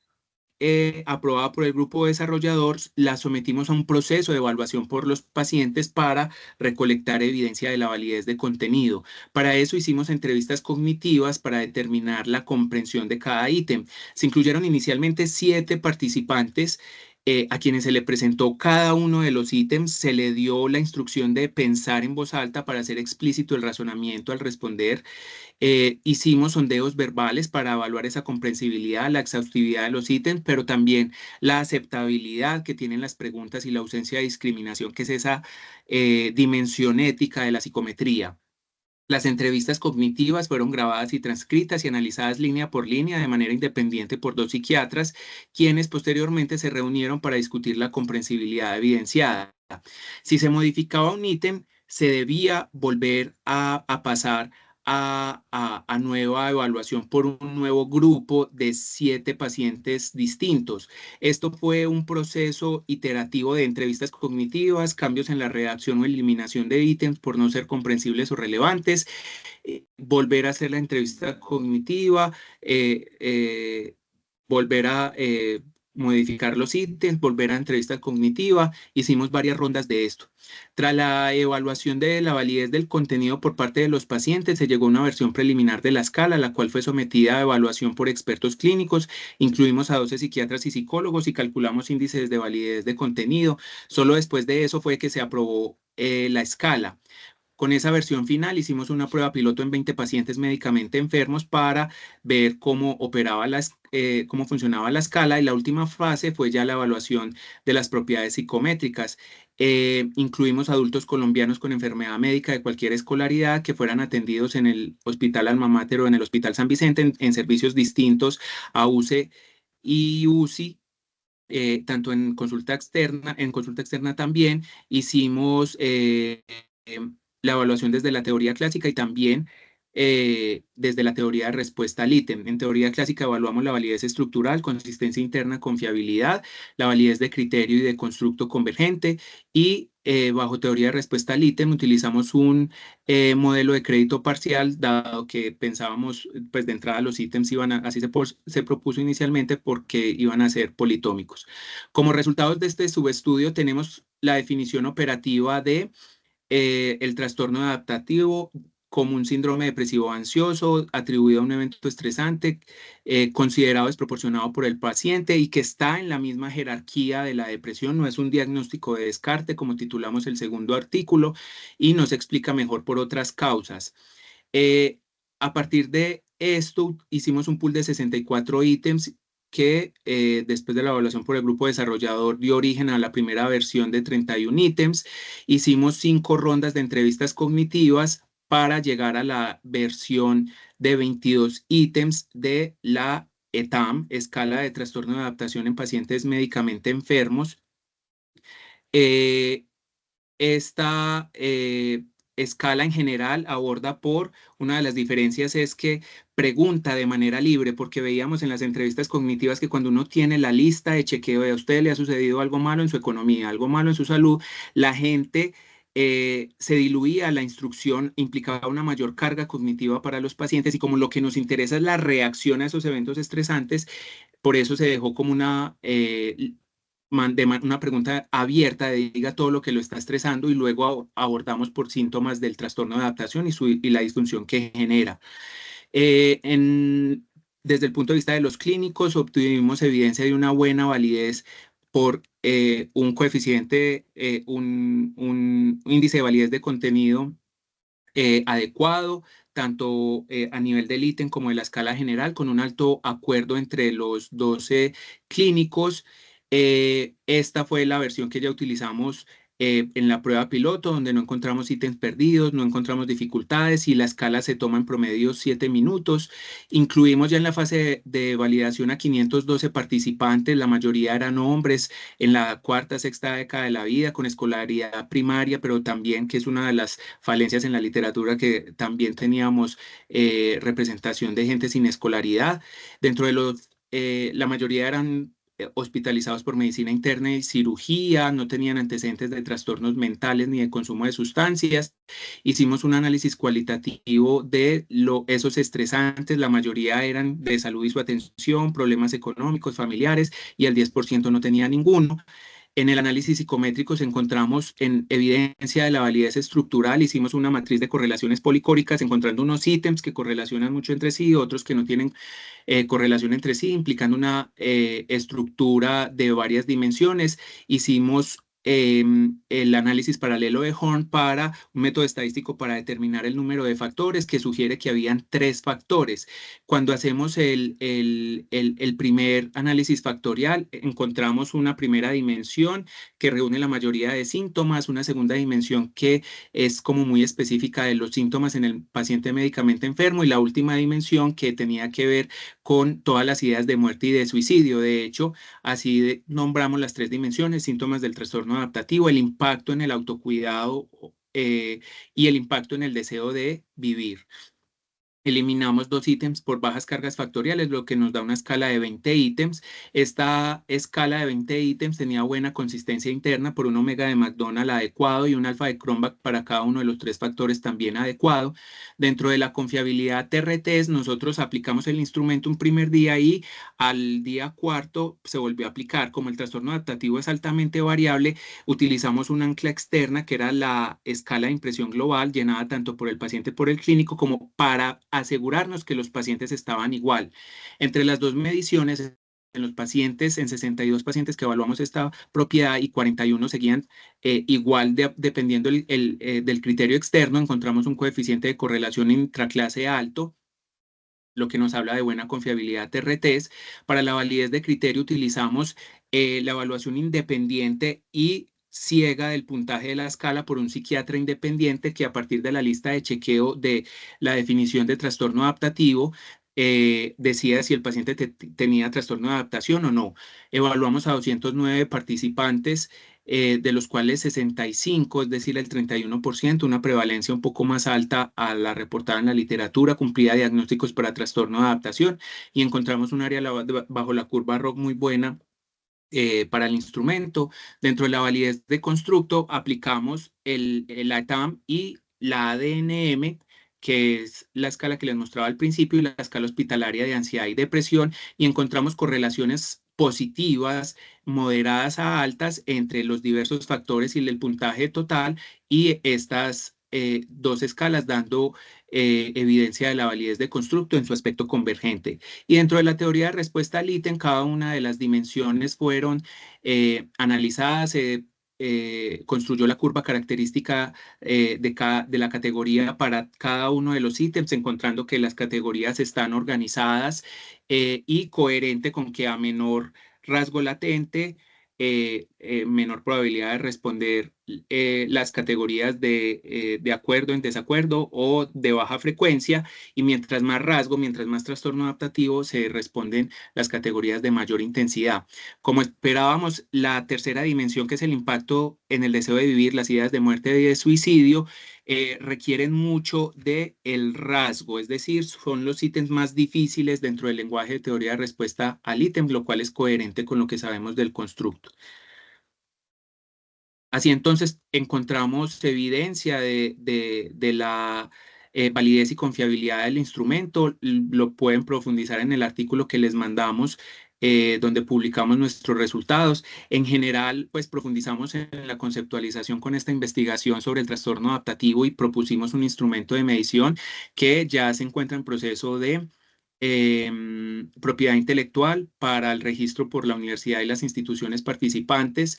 aprobada por el grupo desarrollador, la sometimos a un proceso de evaluación por los pacientes para recolectar evidencia de la validez de contenido. Para eso hicimos entrevistas cognitivas para determinar la comprensión de cada ítem. Se incluyeron inicialmente 7 participantes a quienes se le presentó cada uno de los ítems, se le dio la instrucción de pensar en voz alta para hacer explícito el razonamiento al responder. Hicimos sondeos verbales para evaluar esa comprensibilidad, la exhaustividad de los ítems, pero también la aceptabilidad que tienen las preguntas y la ausencia de discriminación, que es esa dimensión ética de la psicometría. Las entrevistas cognitivas fueron grabadas y transcritas y analizadas línea por línea de manera independiente por 2 psiquiatras, quienes posteriormente se reunieron para discutir la comprensibilidad evidenciada. Si se modificaba un ítem, se debía volver a pasar a nueva evaluación por un nuevo grupo de 7 pacientes distintos. Esto fue un proceso iterativo de entrevistas cognitivas, cambios en la redacción o eliminación de ítems por no ser comprensibles o relevantes, volver a hacer la entrevista cognitiva, volver a modificar los ítems, volver a entrevista cognitiva. Hicimos varias rondas de esto. Tras la evaluación de la validez del contenido por parte de los pacientes, se llegó a una versión preliminar de la escala, la cual fue sometida a evaluación por expertos clínicos. Incluimos a 12 psiquiatras y psicólogos y calculamos índices de validez de contenido. Solo después de eso fue que se aprobó la escala. Con esa versión final hicimos una prueba piloto en 20 pacientes médicamente enfermos para ver cómo cómo funcionaba la escala, y la última fase fue ya la evaluación de las propiedades psicométricas. Incluimos adultos colombianos con enfermedad médica de cualquier escolaridad que fueran atendidos en el Hospital Alma Mater o en el Hospital San Vicente en servicios distintos a UCE y UCI. Tanto en consulta externa también hicimos la evaluación desde la teoría clásica y también desde la teoría de respuesta al ítem. En teoría clásica evaluamos la validez estructural, consistencia interna, confiabilidad, la validez de criterio y de constructo convergente, y bajo teoría de respuesta al ítem utilizamos un modelo de crédito parcial, dado que pensábamos, pues de entrada los ítems se propuso inicialmente porque iban a ser politómicos. Como resultados de este subestudio tenemos la definición operativa de el trastorno adaptativo como un síndrome depresivo ansioso atribuido a un evento estresante, considerado desproporcionado por el paciente y que está en la misma jerarquía de la depresión. No es un diagnóstico de descarte, como titulamos el segundo artículo, y nos explica mejor por otras causas. A partir de esto, hicimos un pool de 64 ítems que después de la evaluación por el grupo desarrollador dio origen a la primera versión de 31 ítems. Hicimos 5 rondas de entrevistas cognitivas para llegar a la versión de 22 ítems de la ETAM, Escala de Trastorno de Adaptación en Pacientes Médicamente Enfermos. Esta escala en general aborda por, una de las diferencias es que pregunta de manera libre, porque veíamos en las entrevistas cognitivas que cuando uno tiene la lista de chequeo de a usted le ha sucedido algo malo en su economía, algo malo en su salud, la gente se diluía, la instrucción implicaba una mayor carga cognitiva para los pacientes y como lo que nos interesa es la reacción a esos eventos estresantes, por eso se dejó como una pregunta abierta de diga todo lo que lo está estresando y luego abordamos por síntomas del trastorno de adaptación y la disfunción que genera. Desde el punto de vista de los clínicos, obtuvimos evidencia de una buena validez por un coeficiente, un índice de validez de contenido adecuado, tanto a nivel del ítem como de la escala general, con un alto acuerdo entre los 12 clínicos. Esta fue la versión que ya utilizamos en la prueba piloto, donde no encontramos ítems perdidos, no encontramos dificultades y la escala se toma en promedio 7 minutos. Incluimos ya en la fase de validación a 512 participantes, la mayoría eran hombres en la cuarta, sexta década de la vida, con escolaridad primaria, pero también, que es una de las falencias en la literatura, que también teníamos representación de gente sin escolaridad. Dentro de la mayoría eran hospitalizados por medicina interna y cirugía, no tenían antecedentes de trastornos mentales ni de consumo de sustancias. Hicimos un análisis cualitativo de esos estresantes, la mayoría eran de salud y su atención, problemas económicos, familiares, y el 10% no tenía ninguno. En el análisis psicométrico encontramos en evidencia de la validez estructural, hicimos una matriz de correlaciones policóricas, encontrando unos ítems que correlacionan mucho entre sí, otros que no tienen correlación entre sí, implicando una estructura de varias dimensiones. Hicimos el análisis paralelo de Horn para un método estadístico para determinar el número de factores, que sugiere que habían 3 factores. Cuando hacemos el primer análisis factorial, encontramos una primera dimensión que reúne la mayoría de síntomas, una segunda dimensión que es como muy específica de los síntomas en el paciente médicamente enfermo, y la última dimensión que tenía que ver con todas las ideas de muerte y de suicidio. De hecho, así nombramos las 3 dimensiones: síntomas del trastorno adaptativo, el impacto en el autocuidado y el impacto en el deseo de vivir. Eliminamos 2 ítems por bajas cargas factoriales, lo que nos da una escala de 20 ítems. Esta escala de 20 ítems tenía buena consistencia interna por un omega de McDonald adecuado y un alfa de Cronbach para cada uno de los 3 factores también adecuado. Dentro de la confiabilidad TRTs, nosotros aplicamos el instrumento un primer día y al día cuarto se volvió a aplicar. Como el trastorno adaptativo es altamente variable, utilizamos una ancla externa que era la escala de impresión global, llenada tanto por el paciente por el clínico, como para asegurarnos que los pacientes estaban igual. Entre las 2 mediciones, en los pacientes, en 62 pacientes que evaluamos esta propiedad y 41 seguían igual, dependiendo del criterio externo, encontramos un coeficiente de correlación intraclase alto, lo que nos habla de buena confiabilidad TRTs. Para la validez de criterio utilizamos la evaluación independiente y ciega del puntaje de la escala por un psiquiatra independiente, que a partir de la lista de chequeo de la definición de trastorno adaptativo decía si el paciente tenía trastorno de adaptación o no. Evaluamos a 209 participantes, de los cuales 65, es decir, el 31%, una prevalencia un poco más alta a la reportada en la literatura, cumplía diagnósticos para trastorno de adaptación, y encontramos un área bajo la curva ROC muy buena para el instrumento. Dentro de la validez de constructo aplicamos la ATAM y la ADNM, que es la escala que les mostraba al principio, y la escala hospitalaria de ansiedad y depresión, y encontramos correlaciones positivas, moderadas a altas, entre los diversos factores y el puntaje total, y estas 2 escalas, dando evidencia de la validez de constructo en su aspecto convergente. Y dentro de la teoría de respuesta al ítem, cada una de las dimensiones fueron analizadas, construyó la curva característica de la categoría para cada uno de los ítems, encontrando que las categorías están organizadas y coherente con que a menor rasgo latente, menor probabilidad de responder las categorías de acuerdo en desacuerdo o de baja frecuencia, y mientras más rasgo, mientras más trastorno adaptativo, se responden las categorías de mayor intensidad. Como esperábamos, la tercera dimensión, que es el impacto en el deseo de vivir, las ideas de muerte y de suicidio, requieren mucho del rasgo, es decir, son los ítems más difíciles dentro del lenguaje de teoría de respuesta al ítem, lo cual es coherente con lo que sabemos del constructo. Así entonces encontramos evidencia de la validez y confiabilidad del instrumento. Lo pueden profundizar en el artículo que les mandamos, donde publicamos nuestros resultados. En general, pues profundizamos en la conceptualización con esta investigación sobre el trastorno adaptativo y propusimos un instrumento de medición que ya se encuentra en proceso de propiedad intelectual para el registro por la universidad y las instituciones participantes.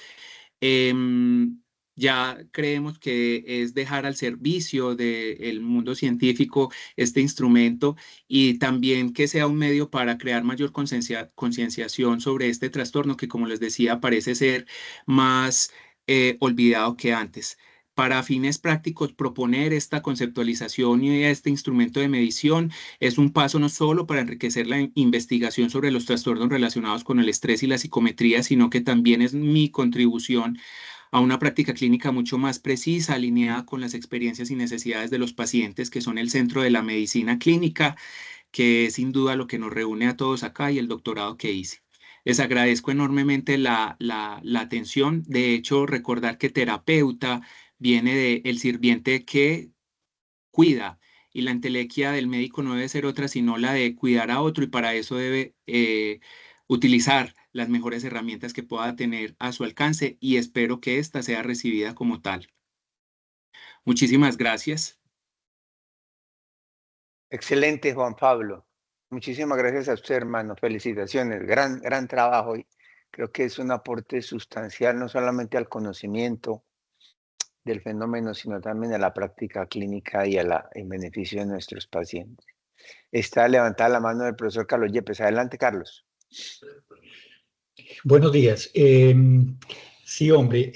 Ya creemos que es dejar al servicio del mundo científico este instrumento, y también que sea un medio para crear mayor concienciación sobre este trastorno que, como les decía, parece ser más olvidado que antes. Para fines prácticos, proponer esta conceptualización y este instrumento de medición es un paso no solo para enriquecer la investigación sobre los trastornos relacionados con el estrés y la psicometría, sino que también es mi contribución a una práctica clínica mucho más precisa, alineada con las experiencias y necesidades de los pacientes, que son el centro de la medicina clínica, que es sin duda lo que nos reúne a todos acá, y el doctorado que hice. Les agradezco enormemente la atención. De hecho, recordar que terapeuta viene de el sirviente que cuida, y la entelequia del médico no debe ser otra sino la de cuidar a otro, y para eso debe utilizar las mejores herramientas que pueda tener a su alcance, y espero que esta sea recibida como tal. Muchísimas gracias. Excelente, Juan Pablo. Muchísimas gracias a usted, hermano. Felicitaciones. Gran trabajo. Y creo que es un aporte sustancial no solamente al conocimiento del fenómeno, sino también a la práctica clínica y en beneficio de nuestros pacientes. Está levantada la mano del profesor Carlos Yepes. Adelante, Carlos. Buenos días. Sí, hombre,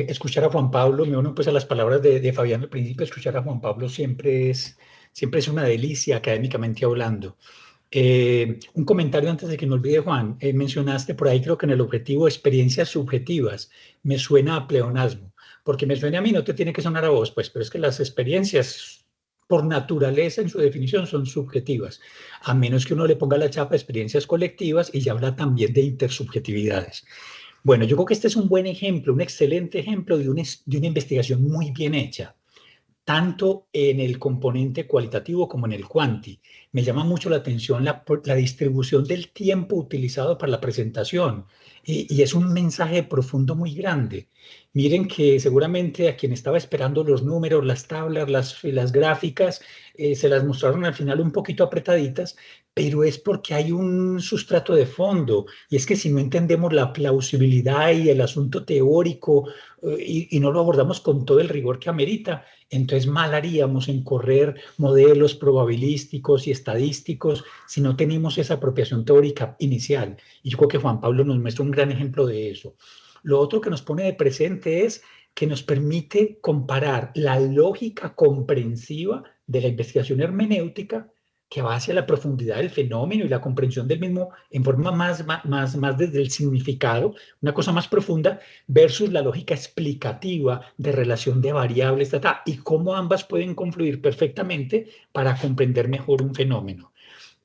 escuchar a Juan Pablo, me uno pues a las palabras de Fabián al principio. Escuchar a Juan Pablo siempre es una delicia académicamente hablando. Un comentario antes de que me olvide, Juan. Mencionaste por ahí, creo que en el objetivo, experiencias subjetivas. Me suena a pleonasmo, porque me suena a mí, no te tiene que sonar a vos, pues, pero es que las experiencias, por naturaleza, en su definición, son subjetivas, a menos que uno le ponga la chapa experiencias colectivas, y ya habla también de intersubjetividades. Bueno, yo creo que este es un buen ejemplo, un excelente ejemplo de una investigación muy bien hecha, tanto en el componente cualitativo como en el cuanti. Me llama mucho la atención la distribución del tiempo utilizado para la presentación, y es un mensaje profundo muy grande. Miren que seguramente a quien estaba esperando los números, las tablas, las gráficas, se las mostraron al final un poquito apretaditas, pero es porque hay un sustrato de fondo, y es que si no entendemos la plausibilidad y el asunto teórico, y no lo abordamos con todo el rigor que amerita, entonces mal haríamos en correr modelos probabilísticos y estadísticos si no tenemos esa apropiación teórica inicial. Y yo creo que Juan Pablo nos muestra un gran ejemplo de eso. Lo otro que nos pone de presente es que nos permite comparar la lógica comprensiva de la investigación hermenéutica, que va hacia la profundidad del fenómeno y la comprensión del mismo en forma más desde el significado, una cosa más profunda, versus la lógica explicativa de relación de variables, y cómo ambas pueden confluir perfectamente para comprender mejor un fenómeno.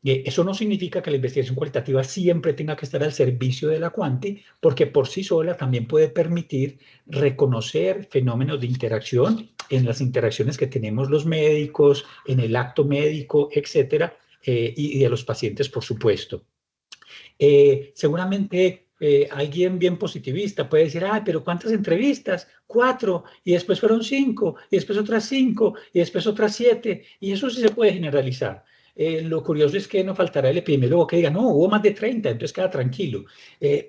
Eso no significa que la investigación cualitativa siempre tenga que estar al servicio de la cuanti, porque por sí sola también puede permitir reconocer fenómenos de interacción en las interacciones que tenemos los médicos, en el acto médico, etcétera, y de los pacientes, por supuesto. Seguramente alguien bien positivista puede decir, pero ¿cuántas entrevistas? 4, y después fueron 5, y después otras 5, y después otras 7, y eso sí se puede generalizar. Lo curioso es que no faltará el epidemiólogo que diga, no, hubo más de 30, entonces queda tranquilo.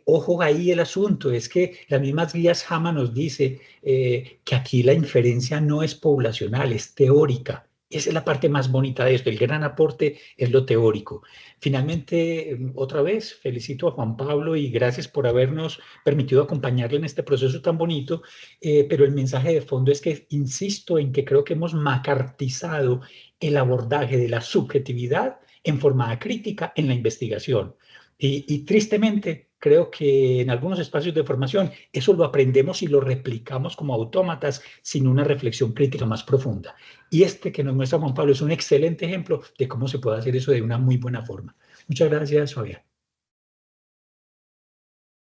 Ojo ahí el asunto, es que las mismas guías JAMA nos dice que aquí la inferencia no es poblacional, es teórica. Esa es la parte más bonita de esto. El gran aporte es lo teórico. Finalmente, otra vez, felicito a Juan Pablo y gracias por habernos permitido acompañarle en este proceso tan bonito, pero el mensaje de fondo es que insisto en que creo que hemos macartizado el abordaje de la subjetividad en forma crítica en la investigación. Y tristemente, creo que en algunos espacios de formación eso lo aprendemos y lo replicamos como autómatas sin una reflexión crítica más profunda. Y este que nos muestra Juan Pablo es un excelente ejemplo de cómo se puede hacer eso de una muy buena forma. Muchas gracias, Fabián.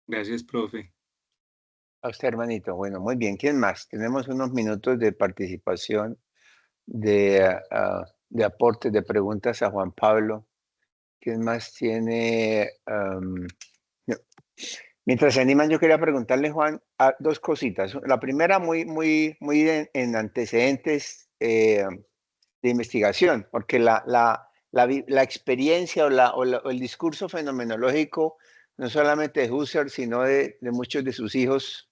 Gracias, profe. A usted, hermanito. Bueno, muy bien. ¿Quién más? Tenemos unos minutos de participación, de aportes, de preguntas a Juan Pablo. ¿Quién más tiene? No. Mientras se animan, yo quería preguntarle, Juan, dos cositas. La primera, muy en antecedentes de investigación, porque la experiencia o el discurso fenomenológico, no solamente de Husserl, sino de muchos de sus hijos,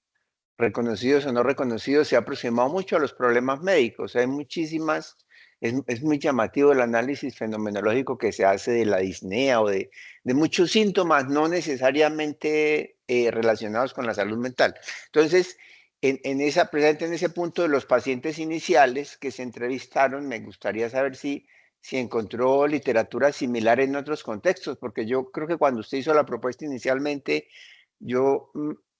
reconocidos o no reconocidos, se ha aproximado mucho a los problemas médicos. Hay muchísimas, es muy llamativo el análisis fenomenológico que se hace de la disnea o de muchos síntomas no necesariamente relacionados con la salud mental. Entonces, presente en ese punto de los pacientes iniciales que se entrevistaron, me gustaría saber si encontró literatura similar en otros contextos, porque yo creo que cuando usted hizo la propuesta inicialmente, yo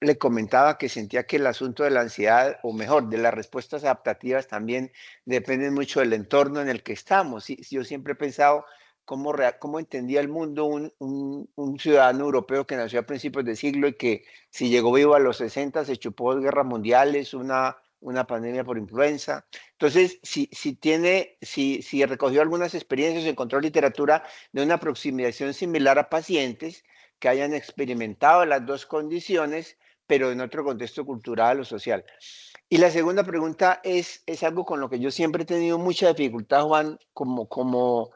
le comentaba que sentía que el asunto de la ansiedad, o mejor, de las respuestas adaptativas también dependen mucho del entorno en el que estamos. Yo siempre he pensado cómo entendía el mundo un ciudadano europeo que nació a principios de siglo y que si llegó vivo a los 60 se chupó 2 guerras mundiales, una pandemia por influenza. Entonces, si recogió algunas experiencias, encontró literatura de una aproximación similar a pacientes que hayan experimentado las dos condiciones, pero en otro contexto cultural o social. Y la segunda pregunta es algo con lo que yo siempre he tenido mucha dificultad, Juan, como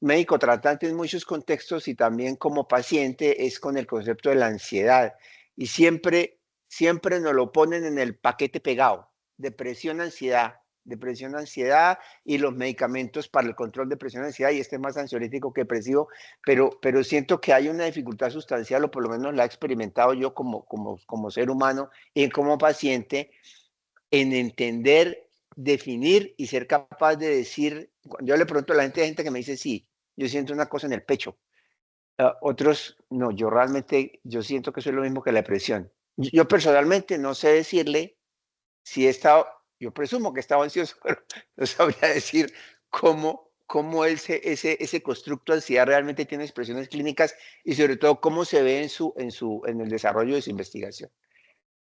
médico tratante en muchos contextos y también como paciente, es con el concepto de la ansiedad. Y siempre nos lo ponen en el paquete pegado, depresión, ansiedad y los medicamentos para el control de presión, ansiedad, y este es más ansiolítico que depresivo, pero siento que hay una dificultad sustancial, o por lo menos la he experimentado yo como ser humano y como paciente, en entender, definir y ser capaz de decir. Yo le pregunto a la gente, hay gente que me dice, sí, yo siento una cosa en el pecho. Otros, no, yo siento que eso es lo mismo que la depresión. Yo personalmente no sé decirle si he estado, yo presumo que estaba ansioso, pero no sabría decir cómo ese constructo de ansiedad realmente tiene expresiones clínicas y sobre todo cómo se ve en el desarrollo de su investigación.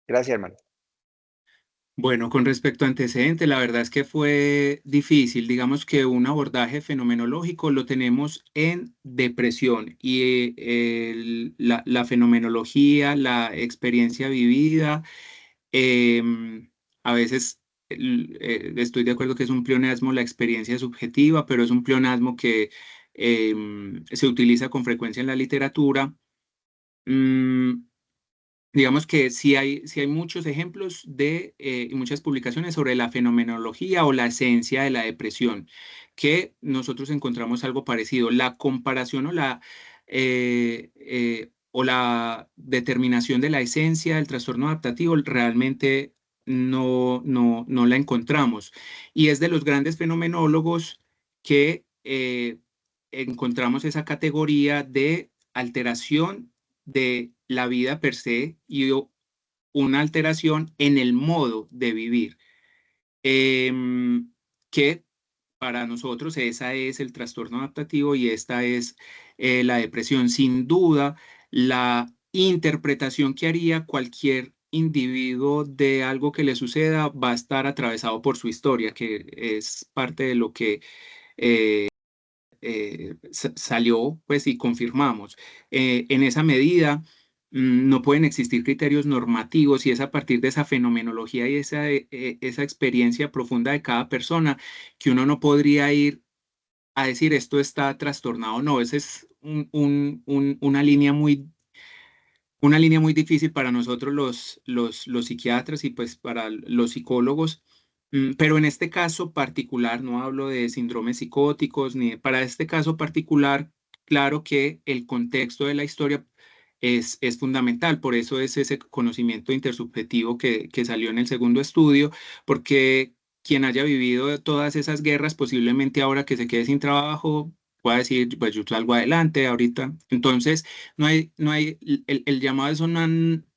Gracias, hermano. Bueno, con respecto a antecedentes, la verdad es que fue difícil. Digamos que un abordaje fenomenológico lo tenemos en depresión y la fenomenología, la experiencia vivida, a veces estoy de acuerdo que es un pleonasmo la experiencia subjetiva, pero es un pleonasmo que se utiliza con frecuencia en la literatura. Digamos que sí hay muchos ejemplos y muchas publicaciones sobre la fenomenología o la esencia de la depresión, que nosotros encontramos algo parecido. La comparación o la determinación de la esencia del trastorno adaptativo realmente no la encontramos. Y es de los grandes fenomenólogos que encontramos esa categoría de alteración de la vida per se y una alteración en el modo de vivir, que para nosotros esa es el trastorno adaptativo y esta es la depresión. Sin duda, la interpretación que haría cualquier individuo de algo que le suceda va a estar atravesado por su historia, que es parte de lo que salió, pues, y confirmamos. En esa medida, no pueden existir criterios normativos y es a partir de esa fenomenología y esa experiencia profunda de cada persona que uno no podría ir a decir esto está trastornado o no. Esa es una línea muy difícil para nosotros los psiquiatras y pues para los psicólogos, Pero en este caso particular, no hablo de síndromes psicóticos, ni para este caso particular, claro que el contexto de la historia es fundamental, por eso es ese conocimiento intersubjetivo que salió en el segundo estudio, porque quien haya vivido todas esas guerras, posiblemente ahora que se quede sin trabajo, pueda decir, pues yo salgo adelante ahorita. Entonces, el llamado es una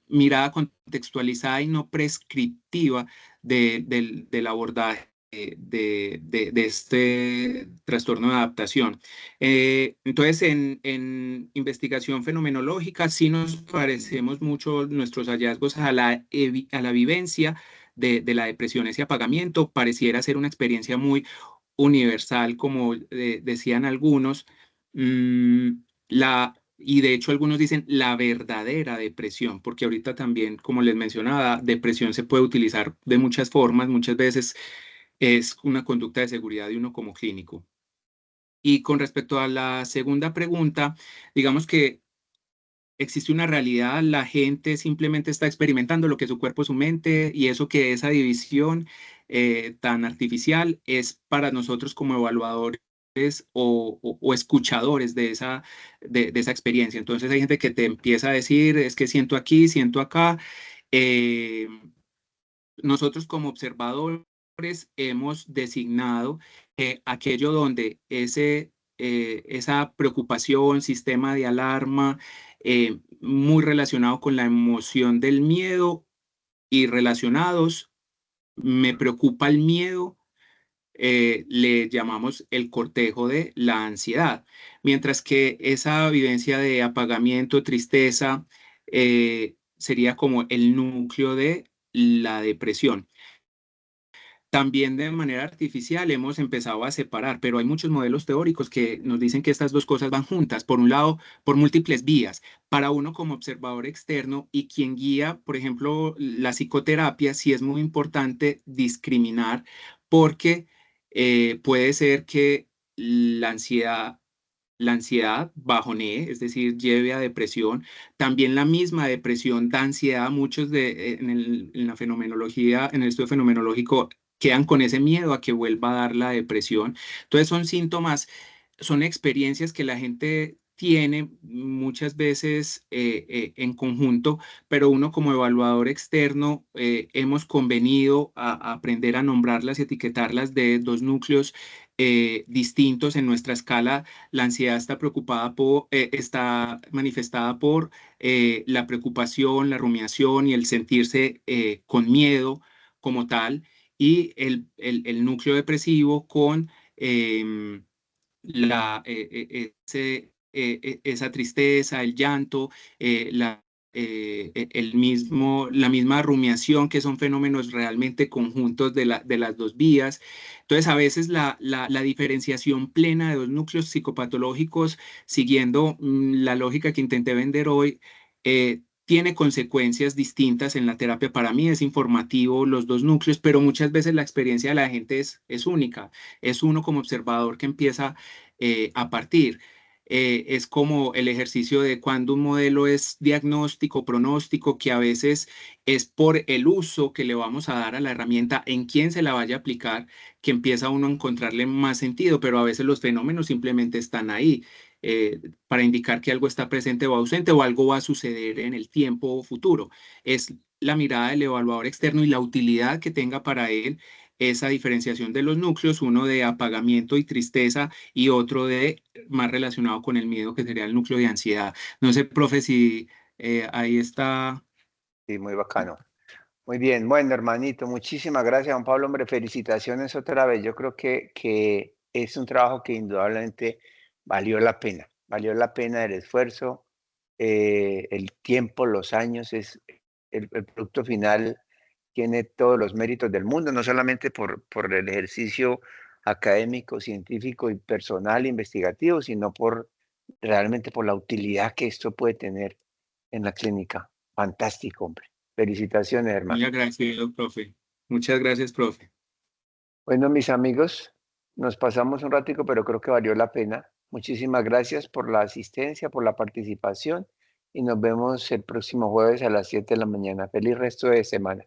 mirada contextualizada y no prescriptiva del abordaje de este trastorno de adaptación. Entonces, en investigación fenomenológica sí nos parecemos mucho nuestros hallazgos a la vivencia de la depresión, ese apagamiento. Pareciera ser una experiencia muy universal, como decían algunos. Y de hecho algunos dicen la verdadera depresión, porque ahorita también, como les mencionaba, depresión se puede utilizar de muchas formas, muchas veces es una conducta de seguridad de uno como clínico. Y con respecto a la segunda pregunta, digamos que existe una realidad, la gente simplemente está experimentando lo que su cuerpo, su mente, y eso que esa división tan artificial es para nosotros como evaluadores o escuchadores de esa experiencia. Entonces hay gente que te empieza a decir, es que siento aquí, siento acá. Eh, Nosotros como observadores hemos designado aquello donde esa preocupación, sistema de alarma, muy relacionado con la emoción del miedo y relacionados, me preocupa el miedo, le llamamos el cortejo de la ansiedad, mientras que esa vivencia de apagamiento, tristeza, sería como el núcleo de la depresión. También de manera artificial hemos empezado a separar, pero hay muchos modelos teóricos que nos dicen que estas dos cosas van juntas. Por un lado, por múltiples vías. Para uno como observador externo y quien guía, por ejemplo, la psicoterapia, sí es muy importante discriminar porque puede ser que la ansiedad bajonee, es decir, lleve a depresión. También la misma depresión da ansiedad. Muchos en la fenomenología, en el estudio fenomenológico, quedan con ese miedo a que vuelva a dar la depresión. Entonces son síntomas, son experiencias que la gente tiene muchas veces en conjunto, pero uno como evaluador externo hemos convenido a aprender a nombrarlas y etiquetarlas de dos núcleos distintos en nuestra escala. La ansiedad está manifestada por la preocupación, la rumiación y el sentirse con miedo como tal, y el núcleo depresivo con esa tristeza, el llanto, la misma rumiación, que son fenómenos realmente conjuntos de las dos vías. Entonces, a veces la diferenciación plena de dos núcleos psicopatológicos, siguiendo la lógica que intenté vender hoy, tiene consecuencias distintas en la terapia. Para mí es informativo los dos núcleos, pero muchas veces la experiencia de la gente es única. Es uno como observador que empieza a partir. Es como el ejercicio de cuando un modelo es diagnóstico, pronóstico, que a veces es por el uso que le vamos a dar a la herramienta, en quién se la vaya a aplicar, que empieza uno a encontrarle más sentido, pero a veces los fenómenos simplemente están ahí para indicar que algo está presente o ausente o algo va a suceder en el tiempo futuro. Es la mirada del evaluador externo y la utilidad que tenga para él esa diferenciación de los núcleos, uno de apagamiento y tristeza y otro de más relacionado con el miedo, que sería el núcleo de ansiedad. No sé, profe, si ahí está. Sí, muy bacano. Muy bien, bueno, hermanito, muchísimas gracias, Juan Pablo. Hombre, felicitaciones otra vez. Yo creo que es un trabajo que indudablemente valió la pena. Valió la pena el esfuerzo, el tiempo, los años. El producto final tiene todos los méritos del mundo, no solamente por el ejercicio académico, científico y personal investigativo, sino realmente por la utilidad que esto puede tener en la clínica. Fantástico, hombre. Felicitaciones, hermano. Muy agradecido, profe. Muchas gracias, profe. Bueno, mis amigos, nos pasamos un ratico, pero creo que valió la pena. Muchísimas gracias por la asistencia, por la participación y nos vemos el próximo jueves a las 7 de la mañana. Feliz resto de semana.